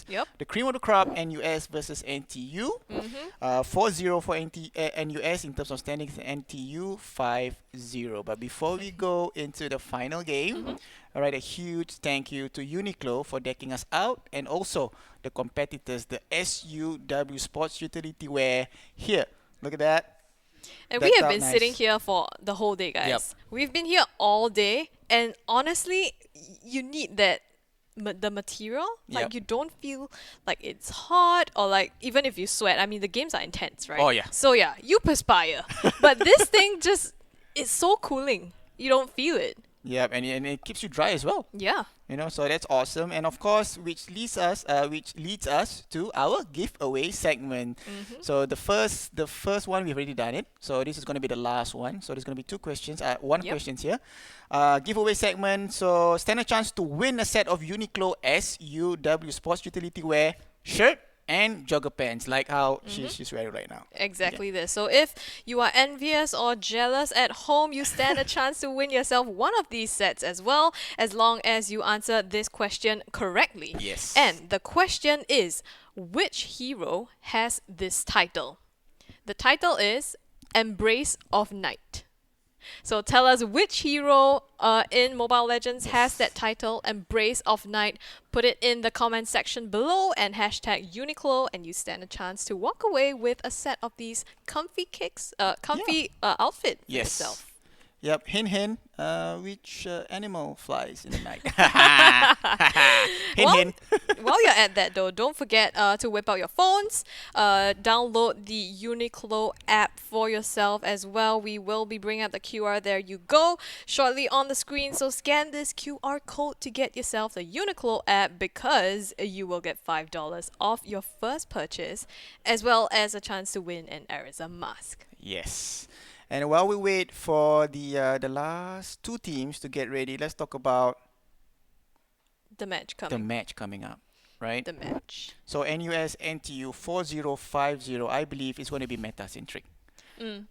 Yep. The cream of the crop, NUS versus NTU. 4-0 for NUS in terms of standings, NTU 5-0. But before we go into the final game, all right, a huge thank you to Uniqlo for decking us out, and also the competitors, the SUW Sports Utility Wear. Here, look at that. And we Decked have out been nice. sitting here for the whole day, guys. We've been here all day, and honestly, you need that the material. Like Yep. you don't feel like it's hot, or like even if you sweat. I mean, the games are intense, right? Oh, yeah. So yeah, you perspire, but this thing just it's so cooling. You don't feel it. Yep, and it keeps you dry as well. Yeah. So that's awesome. And of course, which leads us to our giveaway segment. So the first one we've already done it. So this is going to be the last one. So there's going to be two questions, one Yep. questions here. Giveaway segment. So stand a chance to win a set of Uniqlo SUW Sports Utility Wear shirt and jogger pants, like how she's wearing right now. Exactly this. So if you are envious or jealous at home, you stand a chance to win yourself one of these sets as well, as long as you answer this question correctly. Yes. And the question is, which hero has this title? The title is Embrace of Night. So tell us which hero in Mobile Legends has that title, Embrace of Night. Put it in the comment section below and hashtag Uniqlo, and you stand a chance to walk away with a set of these comfy outfit for Yes. yourself. Yep. Hint, hint. Which animal flies in the night? Hint, Well, hint. While you're at that though, don't forget to whip out your phones, download the Uniqlo app for yourself as well. We will be bringing up the QR, there you go, shortly on the screen. So scan this QR code to get yourself the Uniqlo app, because you will get $5 off your first purchase, as well as a chance to win an Ariza mask. Yes. And while we wait for the last two teams to get ready, let's talk about The match the coming. match coming up, right? The match. So NUS NTU 4050, I believe it's going to be meta-centric,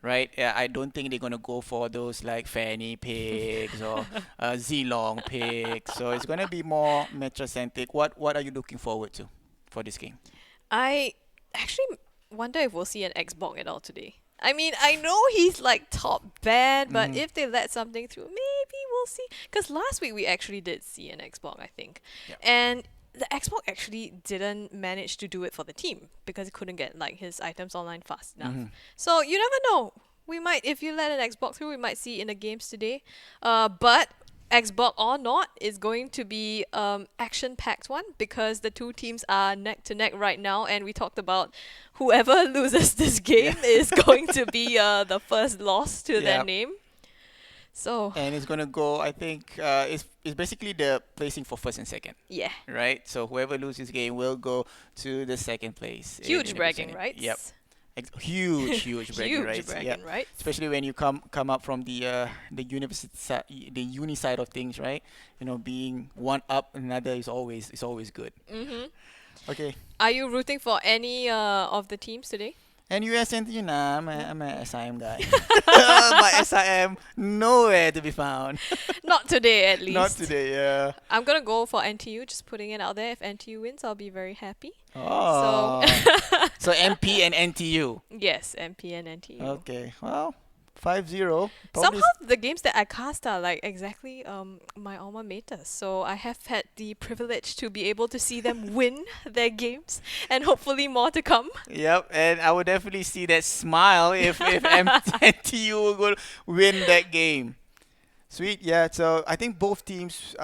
right? Yeah, I don't think they're going to go for those like Fanny picks or Zilong picks. So it's going to be more meta-centric. What are you looking forward to for this game? I actually wonder if we'll see an Xbox at all today. I mean, I know he's like top bad, but if they let something through, maybe we'll see. Because last week we actually did see an Xbox, I think. Yep. And the Xbox actually didn't manage to do it for the team because he couldn't get like his items online fast enough. So you never know. We might, if you let an Xbox through, we might see in the games today. But Xbox or not is going to be action-packed one, because the two teams are neck to neck right now, and we talked about whoever loses this game is going to be the first loss to their Yep. name. So And it's going to go, I think, it's basically the placing for first and second, yeah, right? So whoever loses game will go to the second place. huge in the bragging percentage. rights. Yep. Huge bragging Huge rights. bragging Yep. rights. Especially when you come up from the university side, the uni side of things, right? Being one up another is always good. Okay. Are you rooting for any of the teams today? And US and I'm a SIM guy. But SIM nowhere to be found. Not today, at least. Not today, yeah. I'm gonna go for NTU. Just putting it out there. If NTU wins, I'll be very happy. Oh. So MP and NTU. Yes, MP and NTU. Okay. Well, 5-0. Probably Somehow the games that I cast are like exactly my alma mater. So I have had the privilege to be able to see them win their games, and hopefully more to come. Yep, and I would definitely see that smile if NTU will go win that game. Sweet, yeah. So I think both teams,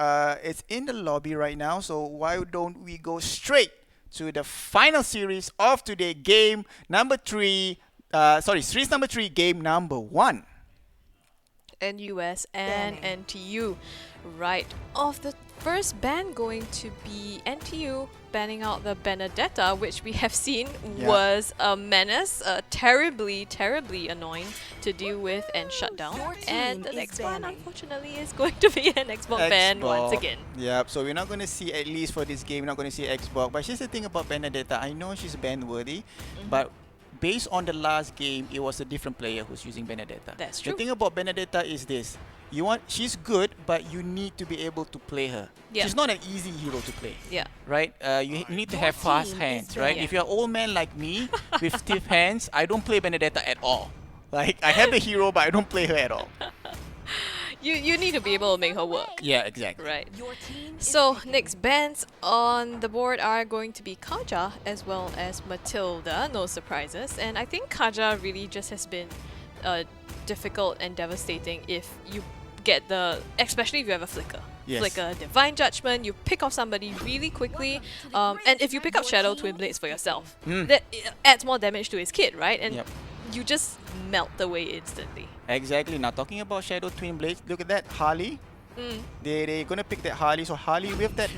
it's in the lobby right now. So why don't we go straight to the final series of today, game number 3. Series number 3, game number 1. NUS and NTU. Right off the first ban going to be NTU banning out the Benedetta, which we have seen Yeah. was a menace, terribly annoying to deal with and shut down. Your And team the is next one, banning. unfortunately, is going to be an Xbox ban once Xbox. again. Yep, so we're not going to see, at least for this game, we're not going to see Xbox. But here's the thing about Benedetta. I know she's ban-worthy, but based on the last game, it was a different player who's using Benedetta. That's The true. thing about Benedetta is this. She's good, but you need to be able to play her. Yeah. She's not an easy hero to play. Yeah. Right? You need to have fast hands, right? Yeah. If you're an old man like me with stiff hands, I don't play Benedetta at all. Like, I have the hero, but I don't play her at all. You need to be able to make her work. Yeah, exactly. Right. So next bands on the board are going to be Kaja as well as Matilda. No surprises. And I think Kaja really just has been difficult and devastating if you get especially if you have a flicker. Yes. Flicker, Divine Judgment, you pick off somebody really quickly. And if you pick up Shadow Twin Blades for yourself, that adds more damage to his kit, right? And you just melt away instantly. Exactly. Now, talking about Shadow Twin Blades, look at that, Harley. They're gonna pick that Harley. So Harley with that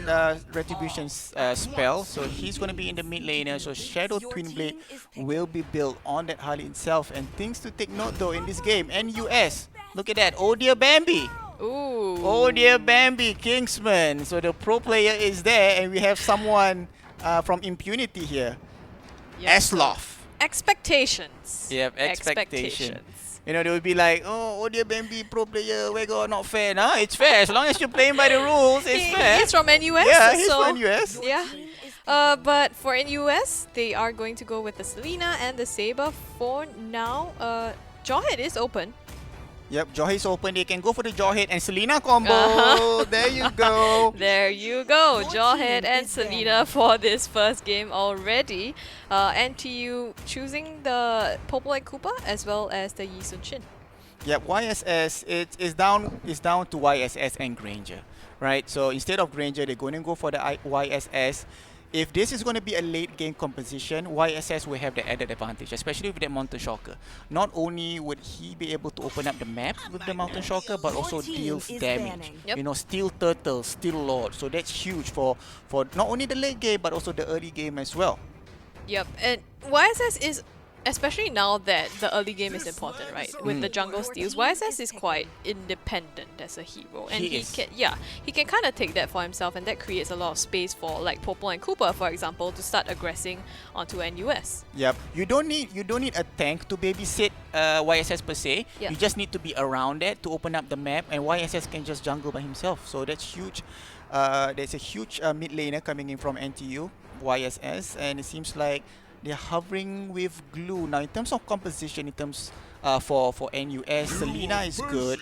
Retribution spell, so he's gonna be in the mid laner. So Shadow Twin Blade will be built on that Harley itself. And things to take note though in this game, NUS. Look at that, oh dear Bambi. Ooh. Oh dear Bambi, Kingsman. So the pro player is there, and we have someone from Impunity here. Yep. Asloff. Expectations. Yep, expectation. You know, they would be like, oh dear Bambi, pro player, we go, not fair. Nah, it's fair. As long as you're playing by the rules, it's fair. He's from NUS. Yeah, he's so from NUS. Yeah. But for NUS, they are going to go with the Selena and the Saber for now. Jawhead is open. Yep, Jawhead's open. They can go for the Jawhead and Selena combo. There you go. There you go. Jawhead and Selena for this first game already. NTU choosing the Popo and Koopa as well as the Yi Sun Shin. Yep, YSS is down to YSS and Granger, right? So instead of Granger, they're going to go for the YSS. If this is going to be a late game composition, YSS will have the added advantage, especially with that Mountain Shocker. Not only would he be able to open up the map with the Mountain Shocker, but also deals damage. Yep. You know, Steel Turtle, Steel Lord. So that's huge for not only the late game, but also the early game as well. Yep, and YSS is, especially now that the early game is important, right? With the jungle steals, YSS is quite independent as a hero, and he can kind of take that for himself, and that creates a lot of space for like Popo and Koopa, for example, to start aggressing onto NUS. Yep, you don't need a tank to babysit YSS per se. Yep. You just need to be around it to open up the map, and YSS can just jungle by himself. So that's huge. There's a huge mid laner coming in from NTU, YSS, and it seems like they're hovering with glue. Now, in terms of composition, in terms for NUS, Selena is good.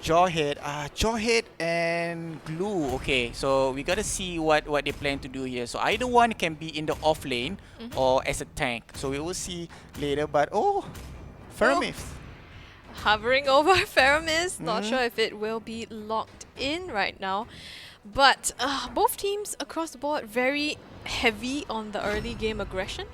Jawhead and glue. Okay, so we gotta see what they plan to do here. So either one can be in the off lane or as a tank. So we will see later. But Fermis. Hovering over Faramis, not sure if it will be locked in right now. But both teams across the board very heavy on the early game aggression.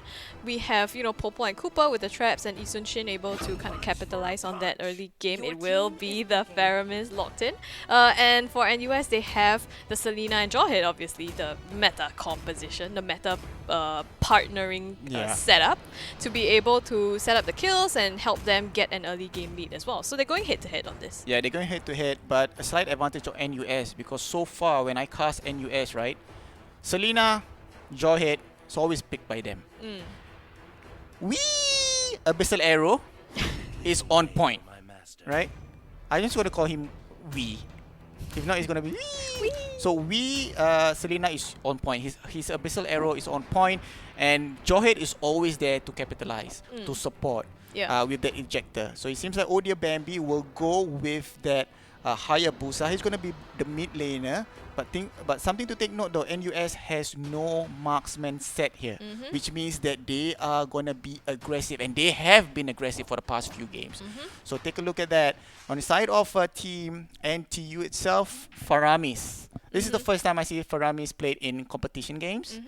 We have, Popo and Koopa with the traps and Isun Shin able to kind of capitalize on that early game. It will be the Faramis locked in. And for NUS, they have the Selena and Jawhead, obviously, the meta composition, the meta partnering setup to be able to set up the kills and help them get an early game lead as well. So they're going head-to-head on this. Yeah, they're going head-to-head, but a slight advantage of NUS because so far when I cast NUS, right, Selena, Jawhead, it's always picked by them. Abyssal Arrow is on point, right? I just want to call him Wee. If not, it's gonna be Wee. So Selena is on point. His Abyssal Arrow is on point, and Jawhead is always there to capitalize, to support with that ejector. So it seems like Odia Bambi will go with that Hayabusa. He's gonna be the mid laner. But something to take note though, NUS has no marksman set here, which means that they are gonna be aggressive, and they have been aggressive for the past few games. So take a look at that. On the side of team NTU itself, Faramis. This is the first time I see Faramis played in competition games.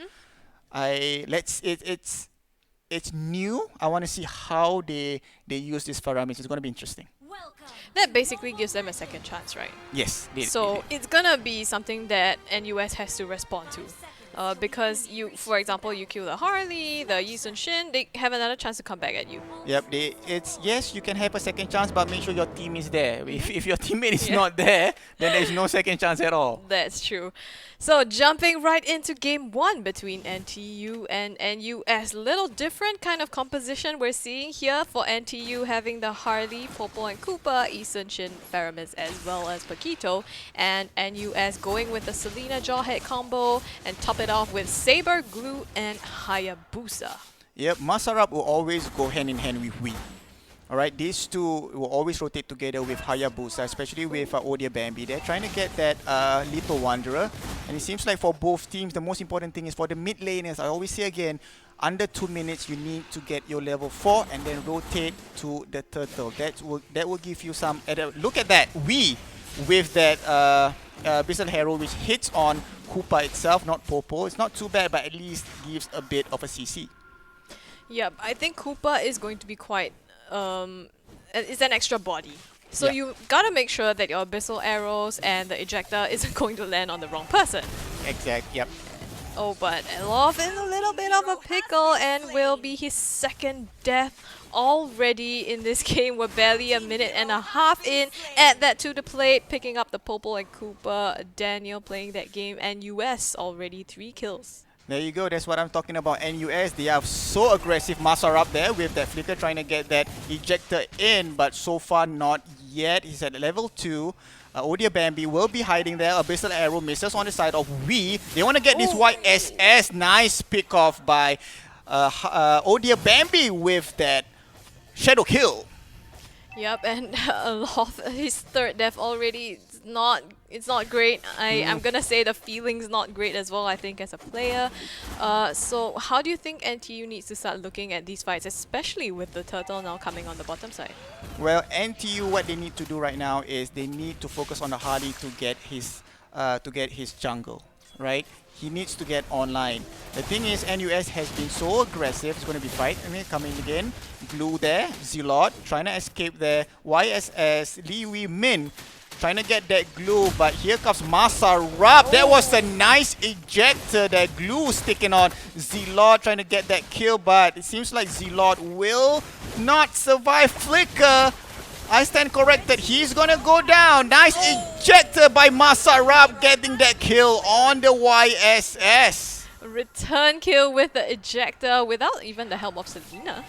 It's new. I want to see how they use this Faramis. It's gonna be interesting. That basically gives them a second chance, right? Yes. So it's gonna be something that NUS has to respond to. because for example, you kill the Harley, the Yi Sun Shin, they have another chance to come back at you. Yep, it's yes, you can have a second chance, but make sure your team is there. If your teammate is Yeah. not there, then there's no second chance at all. That's true. So jumping right into game one between NTU and NUS. Little different kind of composition we're seeing here for NTU having the Harley, Popo and Koopa, Eason Shin, Faramis as well as Paquito, and NUS going with the Selena Jawhead combo and top it off with Saber, Glue and Hayabusa. Yep, Masarap will always go hand in hand with Wii. Alright, these two will always rotate together with Hayabusa, especially with Odia Bambi. They're trying to get that Little Wanderer. And it seems like for both teams, the most important thing is for the mid laners. I always say again, under 2 minutes, you need to get your level 4 and then rotate to the turtle. That will give you some... Look at that, Wii with that Abyssal Hero which hits on Koopa itself, not Popo. It's not too bad, but at least gives a bit of a CC. Yep, I think Koopa is going to be quite... it's an extra body. So Yeah. you gotta make sure that your abyssal arrows and the ejector isn't going to land on the wrong person. Yep. Oh, but Elof in a little bit of a pickle and will be his second death already in this game. We're barely a minute and a half in. Add that to the plate, picking up the Popo and Koopa. Daniel playing that game, and US already 3 kills. There you go, that's what I'm talking about. NUS, they are so aggressive. Masar up there with that flicker trying to get that ejector in, but so far not yet. He's at level 2. Odia Bambi will be hiding there. Abyssal Arrow misses on the side of Wii. They want to get this YSS. Nice pick off by Odia Bambi with that Shadow Kill. Yep, and Alof, his third death already. It's not great. I'm gonna say the feeling's not great as well, I think, as a player. So how do you think NTU needs to start looking at these fights, especially with the turtle now coming on the bottom side? Well, NTU, what they need to do right now is they need to focus on the Harley to get his jungle, right? He needs to get online. The thing is, NUS has been so aggressive. It's going to be fight. Coming again. Glue there. Zilot trying to escape there. YSS. Lee Wee Min trying to get that glue, but here comes Masarap. That was a nice ejector. That glue sticking on Zilot trying to get that kill, but it seems like Zilot will not survive flicker. I stand corrected. He's gonna go down. Nice ejector by Masarap, getting that kill on the YSS. Return kill with the ejector without even the help of Selena.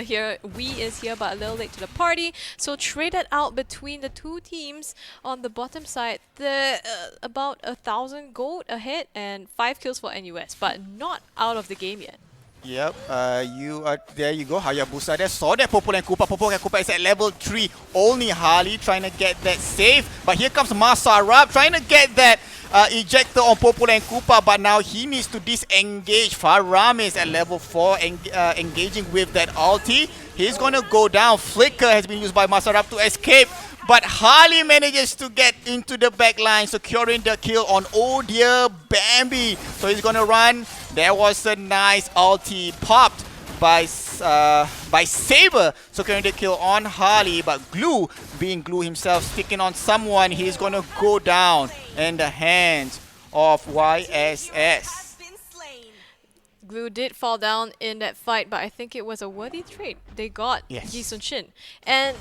Here Wee is here, but a little late to the party. So traded out between the two teams on the bottom side. They're about 1,000 gold ahead and 5 kills for NUS, but not out of the game yet. Yep, there you go, Hayabusa there. Saw that Popo and Koopa. Popo and Koopa is at level 3. Only Harley trying to get that save. But here comes Masarap trying to get that ejector on Popo and Koopa. But now he needs to disengage. Faramis at level 4 engaging with that ulti. He's gonna go down. Flicker has been used by Masarap to escape. But Harley manages to get into the back line, securing the kill on Odia Bambi. So he's gonna run. There was a nice ulti popped by Saber, securing the kill on Harley. But Glue, being Glue himself, sticking on someone, he's gonna go down in the hands of YSS. Glue did fall down in that fight, but I think it was a worthy trade. They got Yi Sun Shin. And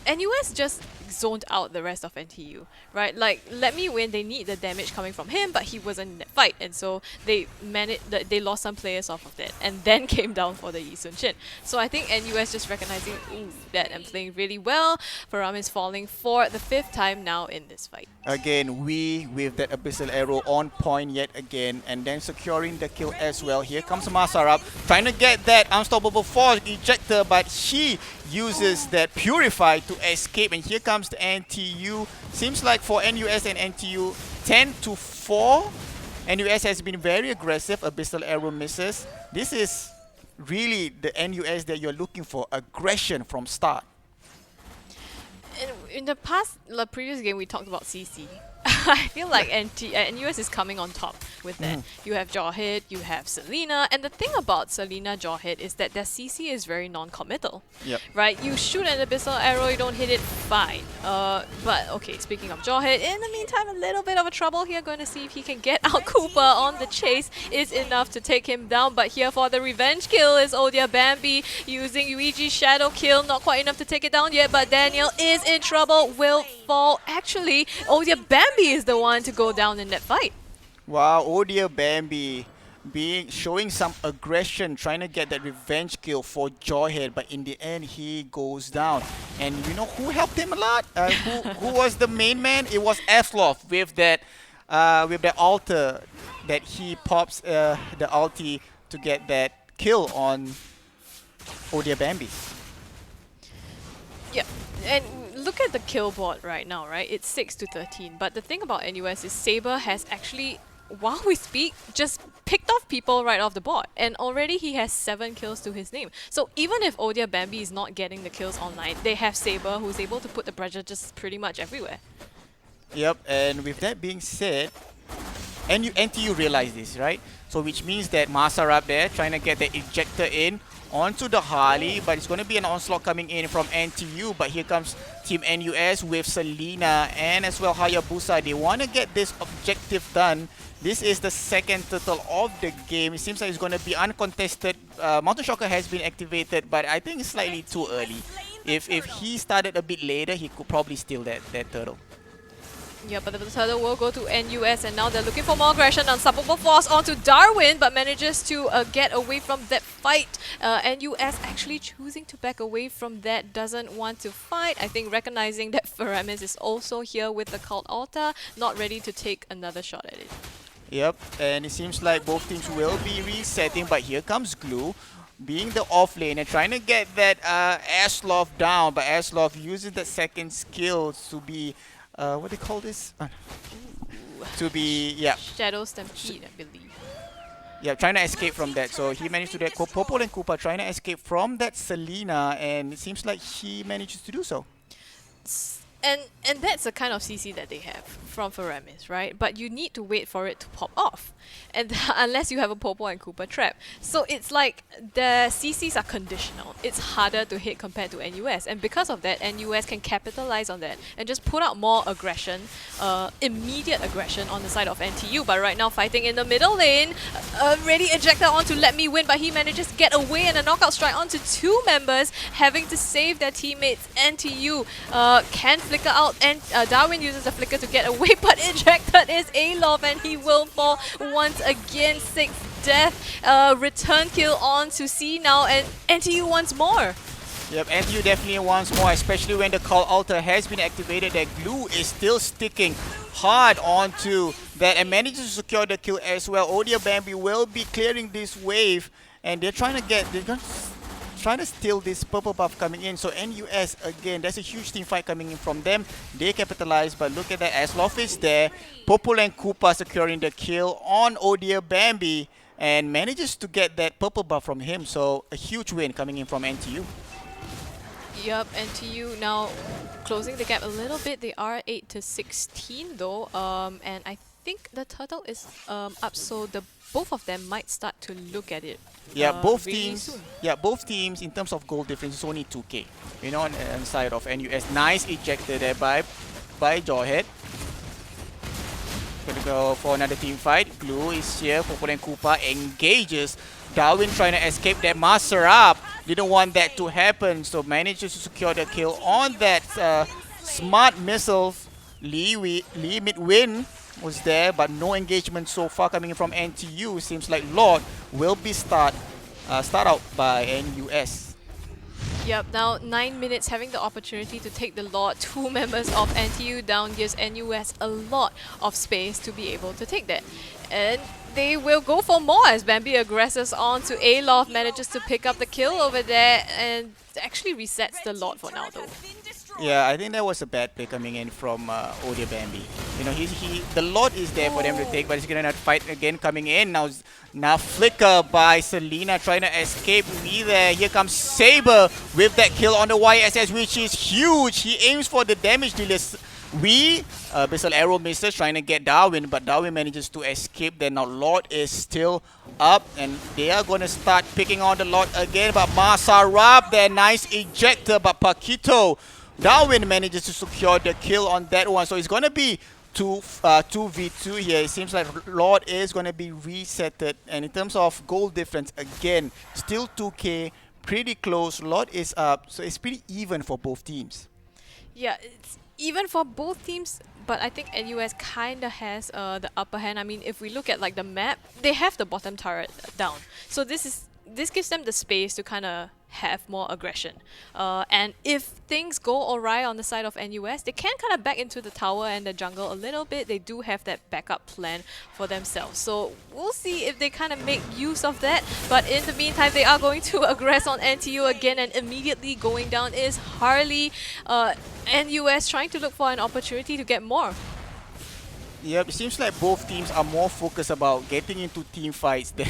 NUS just zoned out the rest of NTU, right? Like, let me win, they need the damage coming from him, but he wasn't in that fight. And so they they lost some players off of that and then came down for the Yi Sun Shin. So I think NUS just recognizing, ooh, that I'm playing really well. Faram is falling for the 5th time now in this fight. Again, we with that Abyssal Arrow on point yet again, and then securing the kill as well. Here comes Masarap, trying to get that unstoppable force ejector, but she uses that Purify to escape, and here comes the NTU. Seems like for NUS and NTU, 10-4. NUS has been very aggressive. Abyssal Arrow misses. This is really the NUS that you're looking for, aggression from start. In the previous game, we talked about CC. I feel like NUS is coming on top with that. You have Jawhead, you have Selena, and the thing about Selena Jawhead is that their CC is very non-committal. Yep. Right? You shoot an abyssal arrow, you don't hit it, fine. But okay, speaking of Jawhead, in the meantime, a little bit of a trouble here. Going to see if he can get out Cooper on the chase is enough to take him down. But here for the revenge kill is Odia Bambi using Yuichi's shadow kill. Not quite enough to take it down yet, but Daniel is in trouble, will fall. Actually, Odia Bambi is the one to go down in that fight. Wow, Odia Bambi showing some aggression, trying to get that revenge kill for Jawhead, but in the end he goes down. And you know who helped him a lot? Who was the main man? It was Asloff with that altar that he pops the ulti to get that kill on Odia Bambi. Yeah, and look at the kill board right now, right? It's 6-13. But the thing about NUS is Saber has actually, while we speak, just picked off people right off the board. And already he has 7 kills to his name. So even if Odia Bambi is not getting the kills online, they have Saber who's able to put the pressure just pretty much everywhere. Yep, and with that being said, NTU realized this, right? So which means that Masar up there trying to get the ejector in onto the Harley, but it's going to be an onslaught coming in from NTU. But here comes Team NUS with Selena and as well Hayabusa. They want to get this objective done. This is the second turtle of the game. It seems like it's going to be uncontested. Mountain Shocker has been activated, but I think it's slightly too early. If he started a bit later, he could probably steal that turtle. Yeah, but the turtle will go to NUS, and now they're looking for more aggression. Unstoppable Force onto Darwin, but manages to get away from that fight. NUS actually choosing to back away from that, doesn't want to fight. I think recognizing that Faramis is also here with the Cult Altar, not ready to take another shot at it. Yep, and it seems like both teams will be resetting, but here comes Glue, being the off lane and trying to get that Asloff down, but Asloff uses that second skill to be what do you call this? To be, yeah. Shadow Stampede, I believe. Yeah, trying to escape from that. So he managed to do that. Popol and Koopa trying to escape from that Selena, and it seems like he manages to do so. And that's the kind of CC that they have from Faramis, right? But you need to wait for it to pop off, and unless you have a Popo and Koopa trap. So it's like the CCs are conditional. It's harder to hit compared to NUS, and because of that, NUS can capitalize on that and just put out more aggression, immediate aggression on the side of NTU. But right now, fighting in the middle lane, ready ejector on to let me win, but he manages to get away and a knockout strike onto 2 members, having to save their teammates. NTU can flicker out, and Darwin uses a flicker to get away, but ejected is Alof, and he will fall once again. 6th death, return kill on to C now, and NTU wants more. Yep, NTU definitely wants more, especially when the Call Altar has been activated. That Glue is still sticking hard onto that and manages to secure the kill as well. Odia Bambi will be clearing this wave, and they're trying to steal this purple buff coming in. So NUS, again, there's a huge team fight coming in from them. They capitalize, but look at that. Asloff is there. Popol and Koopa securing the kill on Odia Bambi and manages to get that purple buff from him. So a huge win coming in from NTU. Yup, NTU now closing the gap a little bit. They are 8-16 though, and I think the turtle is up, so both of them might start to look at it. Yeah, both really teams. soon. Yeah, both teams in terms of goal difference is only 2k. You know, on the side of NUS, nice ejected there by Jawhead. Gonna go for another team fight. Glue is here. Popol and Koopa engages. Darwin trying to escape that master up. Didn't want that to happen, so manages to secure the kill on that smart missiles. Lee mid-win was there, but no engagement so far coming in from NTU. Seems like Lord will be start out by NUS. Yep, now 9 minutes having the opportunity to take the Lord. 2 members of NTU down gives NUS a lot of space to be able to take that. And they will go for more as Bambi aggresses on to Alof, manages to pick up the kill over there and actually resets the Lord for now though. Yeah, I think that was a bad play coming in from Odia Bambi. You know, the Lord is there for them to take, but he's gonna fight again coming in. Now flicker by Selena trying to escape there. Here comes Saber with that kill on the YSS, which is huge. He aims for the damage dealers Bissell Arrow misses trying to get Darwin, but Darwin manages to escape. Then now Lord is still up, and they are going to start picking on the Lord again. But Masarab, their nice ejector, but Paquito, Darwin manages to secure the kill on that one. So it's going to be 2v2 here. It seems like Lord is going to be resetted. And in terms of goal difference, again, still 2k, pretty close. Lord is up, so it's pretty even for both teams. Yeah, it's even for both teams, but I think NUS kind of has the upper hand. I mean, if we look at like the map, they have the bottom turret down, so this gives them the space to kind of have more aggression. And if things go awry on the side of NUS, they can kind of back into the tower and the jungle a little bit. They do have that backup plan for themselves. So we'll see if they kind of make use of that. But in the meantime, they are going to aggress on NTU again, and immediately going down is Harley. NUS trying to look for an opportunity to get more. Yep, it seems like both teams are more focused about getting into team fights than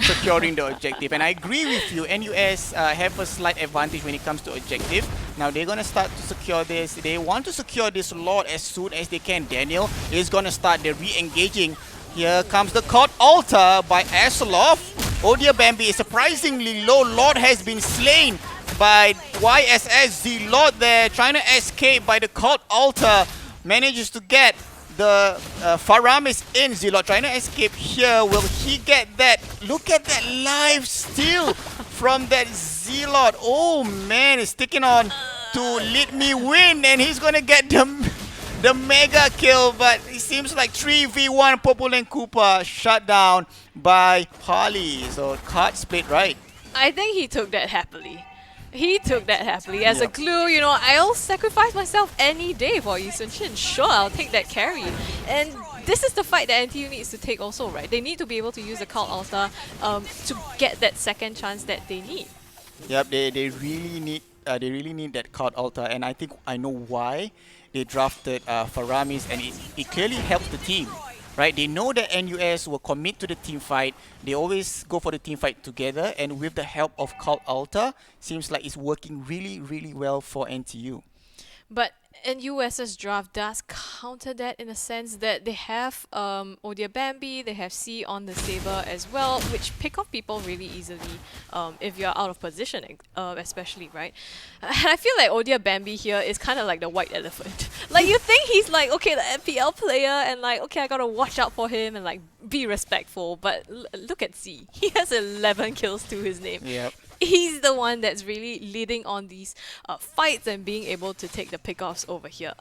securing the objective. And I agree with you, NUS have a slight advantage when it comes to objective. Now they're going to start to secure this. They want to secure this Lord as soon as they can. Daniel is going to start the re-engaging. Here comes the Court Altar by Asolov. Odia Bambi is surprisingly low. Lord has been slain by YSS. The Lord there trying to escape by the Court Altar. Manages to get the Faramis in. Zilot trying to escape here. Will he get that? Look at that live steal from that Zilot. Oh man, he's sticking on to let me win, and he's gonna get the mega kill. But it seems like 3v1 Popul and Koopa shut down by Harley. So card split, right? I think he took that happily. He took that happily. As a clue, you know, I'll sacrifice myself any day for Yi Sun Shin. Sure, I'll take that carry. And this is the fight that NTU needs to take also, right? They need to be able to use the Cult Altar to get that second chance that they need. Yep, they really need that Cult Altar, and I think I know why they drafted Faramis, and it clearly helps the team. Right, they know that NUS will commit to the team fight. They always go for the team fight together, and with the help of Cult Altar, seems like it's working really, really well for NTU. But NUS's draft does counter that in a sense that they have Odia Bambi, they have C on the Saber as well, which pick off people really easily if you're out of position, especially, right? And I feel like Odia Bambi here is kind of like the white elephant. Like, you think he's like, okay, the FPL player, and like, okay, I gotta watch out for him and like be respectful, but look at C. He has 11 kills to his name. Yep. He's the one that's really leading on these fights and being able to take the pickoffs over here.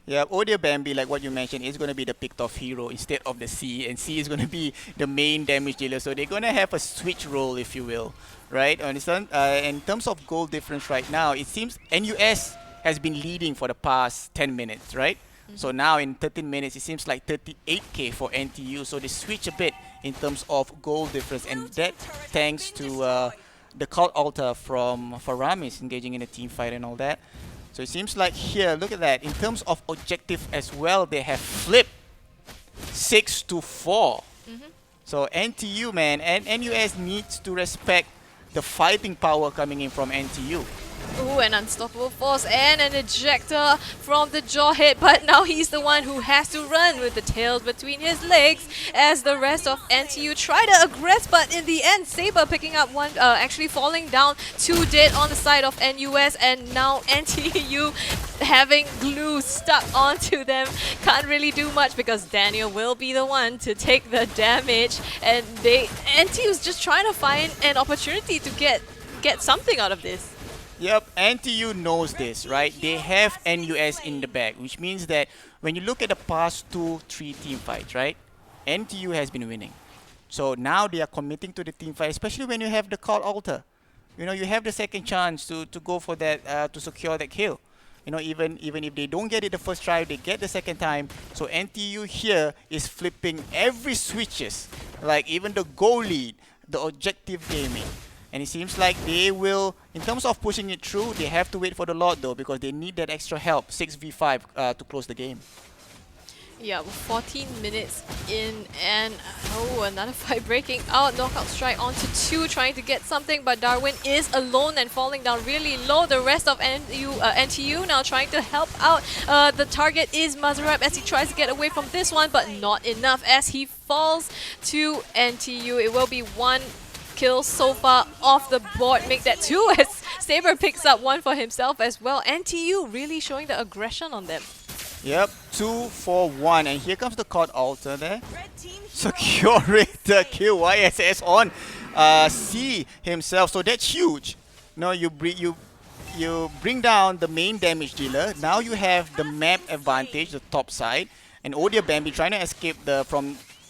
Yeah, Odia Bambi, like what you mentioned, is going to be the picked off hero instead of the C, and C is going to be the main damage dealer. So they're going to have a switch role, if you will, right? Understand? In terms of goal difference right now, it seems NUS has been leading for the past 10 minutes, right? So now in 13 minutes, it seems like 38k for NTU. So they switch a bit in terms of goal difference, and that thanks to the Cult Altar from Faramis engaging in a team fight and all that. So it seems like here, look at that. In terms of objective as well, they have flipped 6 to 4. So NTU, man, and NUS needs to respect the fighting power coming in from NTU. Ooh, an unstoppable force and an ejector from the jaw hit, but now he's the one who has to run with the tails between his legs as the rest of NTU try to aggress, but in the end, Saber picking up one, actually falling down, 2 dead on the side of NUS, and now NTU having glue stuck onto them. Can't really do much because Daniel will be the one to take the damage, and NTU's just trying to find an opportunity to get something out of this. Yep, NTU knows this, right? They have NUS in the bag, which means that when you look at the past 2-3 team fights, right? NTU has been winning. So now they are committing to the team fight, especially when you have the Cult Altar. You know, you have the second chance to go for that, to secure that kill. You know, even if they don't get it the first try, they get the second time. So NTU here is flipping every switches, like even the goal lead, the objective gaming. And it seems like they will, in terms of pushing it through, they have to wait for the Lord though, because they need that extra help, 6v5 to close the game. Yeah, we're 14 minutes in, and another fight breaking out. Knockout strike onto 2, trying to get something, but Darwin is alone and falling down really low. The rest of NTU now trying to help out. The target is Mazarab as he tries to get away from this one, but not enough as he falls to NTU. It will be 1 kill so far off the board, make that 2 as Saber picks up 1 for himself as well. NTU really showing the aggression on them. Yep, 2 for 1, and here comes the Cod Altar there. Securing the kill. YSS on C himself, so that's huge. No, you bring down the main damage dealer. Now you have the map advantage, the top side, and Odia Bambi trying to escape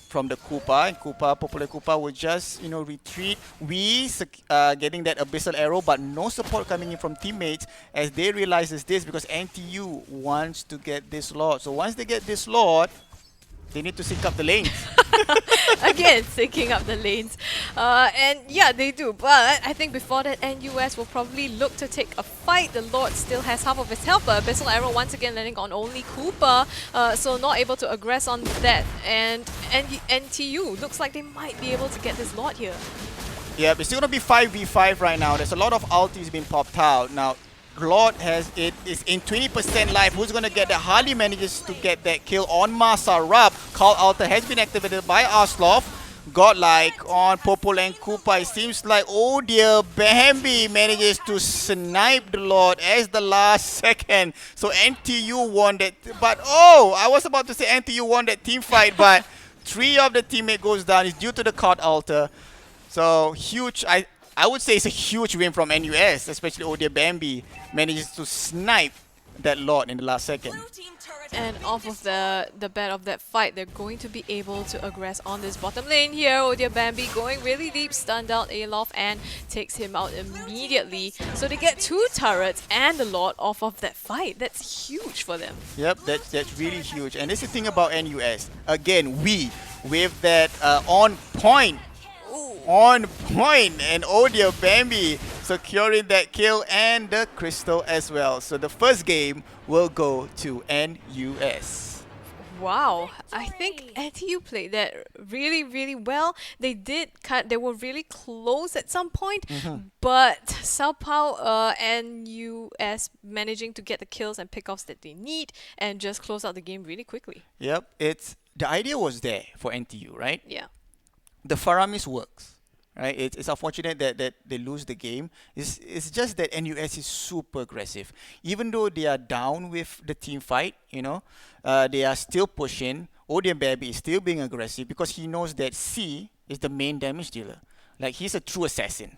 from the Koopa, and Popular Koopa will just, retreat. We getting that Abyssal Arrow, but no support coming in from teammates as they realizes this because NTU wants to get this Lord. So once they get this Lord, they need to sync up the lanes. Again, syncing up the lanes. And yeah, they do. But I think before that, NUS will probably look to take a fight. The Lord still has half of his health, but Abyssal Arrow once again landing on only Cooper. So not able to aggress on that. And NTU looks like they might be able to get this Lord here. Yeah, it's still going to be 5v5 right now. There's a lot of ultis being popped out. Now, Lord is in 20% life. Who's going to get that? Harley manages to get that kill on Masarab. Call Alter has been activated by Aslov. Godlike on Popol and Koopa. It seems like, oh dear, Bambi manages to snipe the Lord as the last second. So NTU won that. But oh, I was about to say NTU won that team fight, but 3 of the teammate goes down. It's due to the Cod Alter. So huge. I would say it's a huge win from NUS, especially Odia Bambi manages to snipe that Lord in the last second. And off of the bat of that fight, they're going to be able to aggress on this bottom lane here. Odia Bambi going really deep, stunned out Alof and takes him out immediately. So they get 2 turrets and the Lord off of that fight. That's huge for them. Yep, that's really huge. And this is the thing about NUS. Again, with that on point, and Odia Bambi securing that kill and the crystal as well. So the first game will go to NUS. Wow, I think NTU played that really, really well. They were really close at some point, but somehow NUS managing to get the kills and pickoffs that they need and just close out the game really quickly. Yep, the idea was there for NTU, right? Yeah. The Faramis works. Right, it's unfortunate that they lose the game. It's just that NUS is super aggressive. Even though they are down with the team fight, they are still pushing. Odian Baby is still being aggressive because he knows that C is the main damage dealer. Like, he's a true assassin.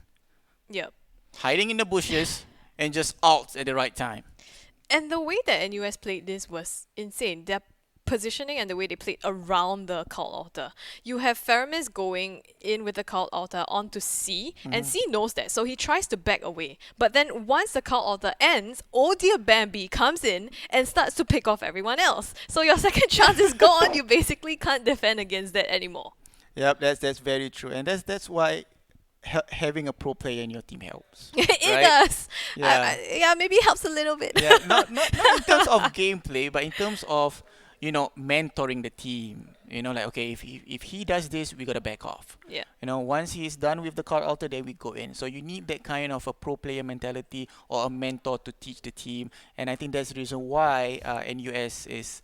Yep. Hiding in the bushes and just ults at the right time. And the way that NUS played this was insane. Their positioning and the way they played around the Cult Altar. You have Faramis going in with the Cult Altar onto C, and C knows that, so he tries to back away. But then once the Cult Altar ends, Odia Bambi comes in and starts to pick off everyone else. So your second chance is gone. You basically can't defend against that anymore. Yep, that's very true, and that's why having a pro player in your team helps. It right? does. Yeah. Yeah, maybe it helps a little bit. Yeah, not in terms of gameplay, but in terms of mentoring the team. Like, okay, if he does this, we gotta back off. Yeah. Once he's done with the card altar, then we go in. So you need that kind of a pro player mentality or a mentor to teach the team, and I think that's the reason why NUS is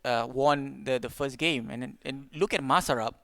won the first game. And look at Masarab.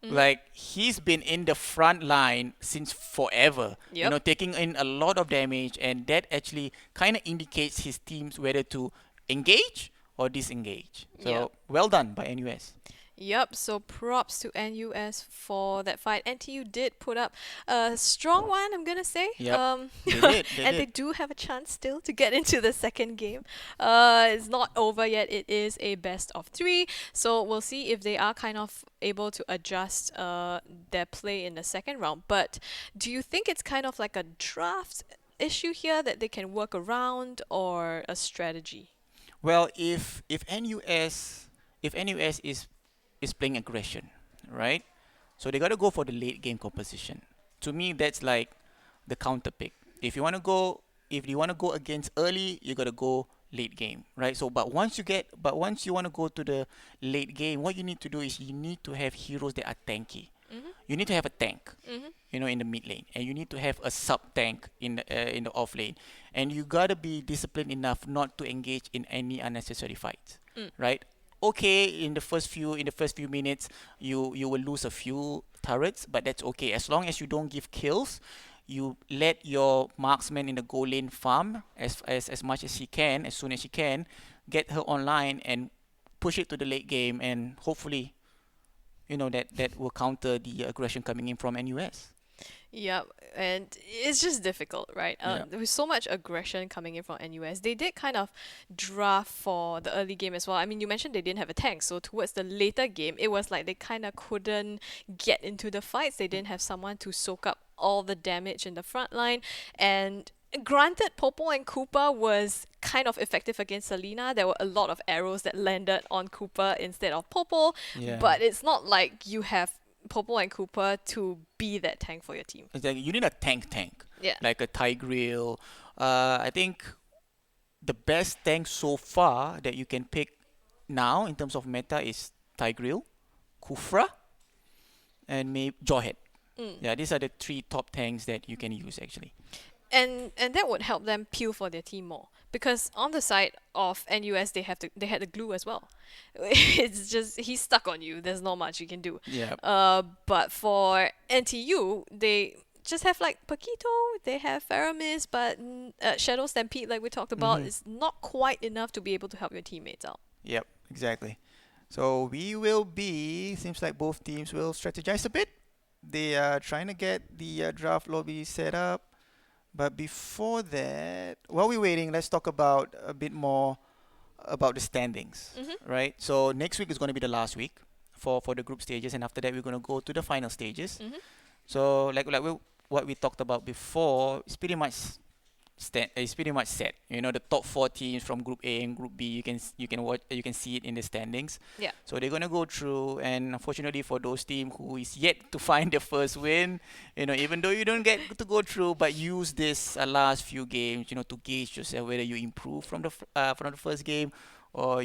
Like, he's been in the front line since forever. Yep. Taking in a lot of damage, and that actually kind of indicates his teams whether to engage or disengage. So Yep. well done by NUS. Yep, so props to NUS for that fight. NTU did put up a strong one, I'm gonna say. Yep, they did. And they do have a chance still to get into the second game. It's not over yet. It is a best of 3. So we'll see if they are kind of able to adjust their play in the second round. But do you think it's kind of like a draft issue here that they can work around, or a strategy? Well, if NUS is playing aggression, right? So they gotta go for the late game composition. To me, that's like the counter pick. If you wanna go against early, you gotta go late game, right? So, but once you want to go to the late game, what you need to do is you need to have heroes that are tanky. Mhm. You need to have a tank, Mhm. in the mid lane, and you need to have a sub tank in the off lane, and you gotta be disciplined enough not to engage in any unnecessary fights, Mm. right? Okay, in the first few minutes, you will lose a few turrets, but that's okay as long as you don't give kills. You let your marksman in the goal lane farm as much as he can, as soon as he can, get her online and push it to the late game, and hopefully that will counter the aggression coming in from NUS. Yeah, and it's just difficult, right? Yeah. There was so much aggression coming in from NUS. They did kind of draft for the early game as well. I mean, you mentioned they didn't have a tank, so towards the later game, it was like they kind of couldn't get into the fights. They didn't have someone to soak up all the damage in the front line. And granted, Popo and Koopa was kind of effective against Selena. There were a lot of arrows that landed on Koopa instead of Popo, Yeah. but it's not like you have Popo and Cooper to be that tank for your team. It's like you need a tank, Yeah. like a Tigreal. I think the best tank so far that you can pick now in terms of meta is Tigreal, Kufra, and maybe Jawhead. Mm. Yeah, these are the three top tanks that you can use actually. And that would help them peel for their team more. Because on the side of NUS they had the glue as well. It's just he's stuck on you. There's not much you can do. Yeah. But for NTU, they just have like Paquito, they have Faramis, but Shadow Stampede, like we talked about, is not quite enough to be able to help your teammates out. Yep, exactly. So seems like both teams will strategize a bit. They are trying to get the draft lobby set up. But before that, while we're waiting, let's talk about a bit more about the standings, right? So next week is going to be the last week for the group stages, and after that we're going to go to the final stages. So what we talked about before, it's pretty much set. The top four teams from Group A and Group B, you can see it in the standings. Yeah. So they're gonna go through, and unfortunately for those teams who is yet to find their first win, even though you don't get to go through, but use this last few games, to gauge yourself whether you improve from the first game or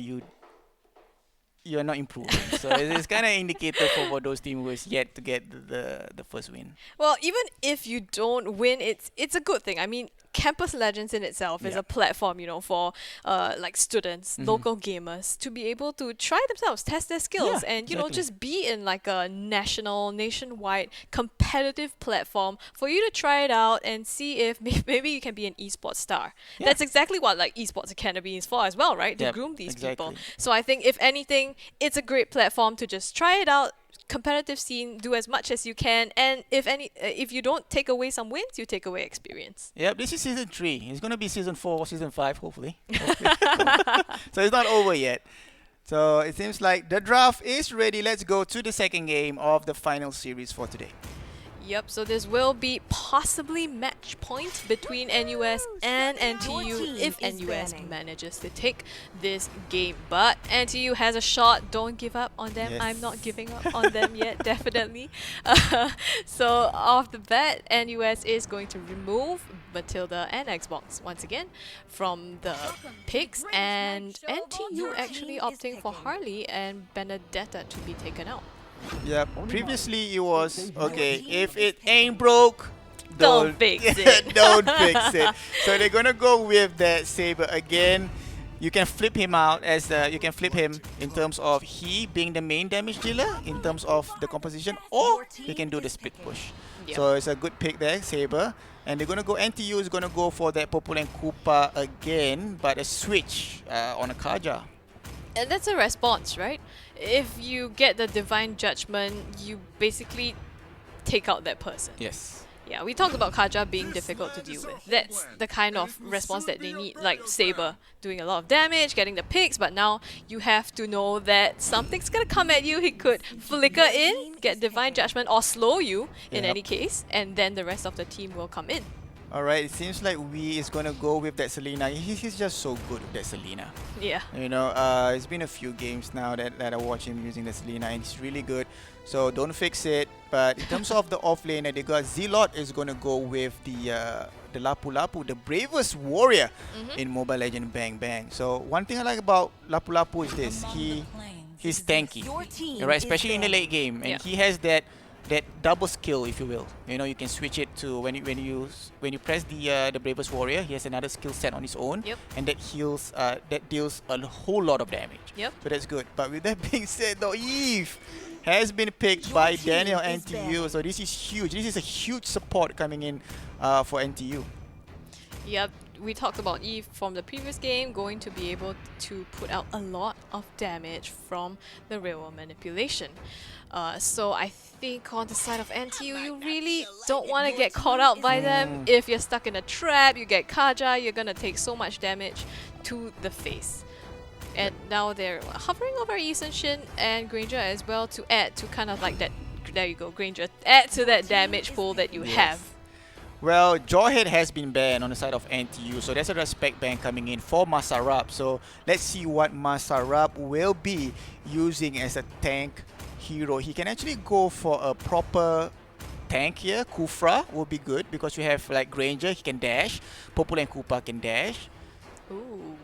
you're not improving. So it's kind of indicator for those teams who is yet to get the first win. Well, even if you don't win, it's a good thing. I mean, Campus Legends in itself is Yeah. a platform, for like students, local gamers to be able to try themselves, test their skills, Yeah, and exactly. just be in like a nationwide competitive platform for you to try it out and see if maybe you can be an esports star. Yeah. That's exactly what like Esports Academy is for as well, right? To Yep, groom these people. exactly. So I think if anything, it's a great platform to just try it out. Competitive scene, do as much as you can, and if you don't take away some wins, you take away experience. Yep, this is season 3. It's gonna be season 4 or season 5, hopefully. So it's not over yet. So it seems like the draft is ready. Let's go to the second game of the final series for today. Yep, so this will be possibly match point between NUS and NTU if NUS manages to take this game. But NTU has a shot. Don't give up on them. Yes. I'm not giving up on them yet, definitely. So off the bat, NUS is going to remove Matilda and Xbox once again from the picks, and NTU actually opting for Harley and Benedetta to be taken out. Yep. Previously it was okay. If it ain't broke, Don't fix it. don't fix it. So they're gonna go with that Saber again. You can flip him out you can flip him in terms of he being the main damage dealer in terms of the composition, or you can do the split push. Yeah. So it's a good pick there, Saber. And they're gonna go. NTU is gonna go for that Popol and Koopa again, but a switch on a Kaja. And that's a response, right? If you get the Divine Judgment, you basically take out that person. Yes. Yeah, we talked about Kaja being difficult to deal with. That's the kind of response that they need, like Saber doing a lot of damage, getting the picks, but now you have to know that something's gonna come at you. He could flicker in, get Divine Judgment, or slow you in Yep. any case, and then the rest of the team will come in. All right, it seems like we is gonna go with that Selena. He's just so good with that Selena. Yeah. You know, it's been a few games now that I watch him using the Selena, and he's really good. So don't fix it. But in terms of the off lane, they got Zelot is gonna go with the Lapu Lapu, the bravest warrior in Mobile Legend Bang Bang. So one thing I like about Lapu Lapu is this: he's tanky, right? Especially in the late game, and Yeah. he has that double skill, if you will. You know, you can switch it to when you press the bravest warrior. He has another skill set on his own, Yep. and that deals a whole lot of damage. Yep. So that's good. But with that being said, though, Eve has been picked by Daniel NTU. So this is huge. This is a huge support coming in for NTU. Yep, we talked about Eve from the previous game going to be able to put out a lot of damage from the railway manipulation. So I think on the side of NTU, you really don't want to get caught out by them. If you're stuck in a trap, you get Kaja, you're gonna take so much damage to the face. And now they're hovering over Eason Shin and Granger as well to add to kind of like that. There you go, Granger. Add to that damage pool that you have. Well, Jawhead has been banned on the side of NTU, so there's a respect ban coming in for Masarab. So let's see what Masarab will be using as a tank hero. He can actually go for a proper tank here. Kufra will be good because you have like Granger, he can dash. Popul and Koopa can dash. Ooh.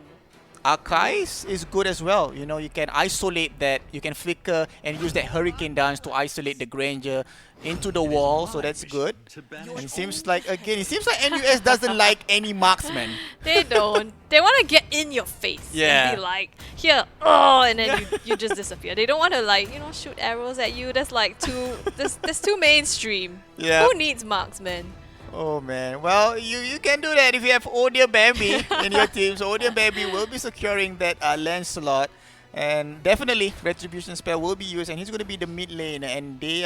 Archives is good as well. You know, you can isolate that. You can flicker and use that Hurricane Dance to isolate the Granger into the wall, so that's good. And it seems like, again, it seems like NUS doesn't like any marksman. They don't. They want to get in your face Yeah. and be like, here, oh, and then you just disappear. They don't want to like, shoot arrows at you. That's like that's too mainstream. Yeah. Who needs marksmen? Oh man, well you can do that if you have Odia Bambi in your team. So Odia Bambi will be securing that land slot, and definitely Retribution spell will be used, and he's going to be the mid lane, and they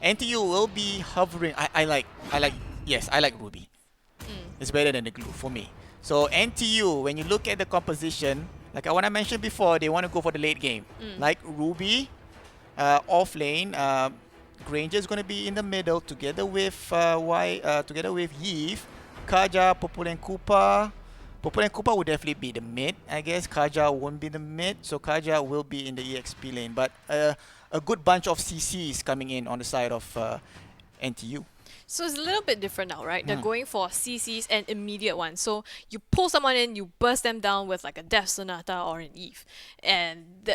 NTU will be hovering. I like Ruby. It's better than the glue for me. So NTU, when you look at the composition, like what I mentioned before, they want to go for the late game, like Ruby, off lane. Granger is going to be in the middle together with Yves, Kaja, Popul and Koopa. Popul and Koopa would definitely be the mid, I guess. Kaja won't be the mid, so Kaja will be in the EXP lane. But a good bunch of CCs coming in on the side of NTU. So it's a little bit different now, right? They're going for CCs and immediate ones. So you pull someone in, you burst them down with like a Death Sonata or an Eve. And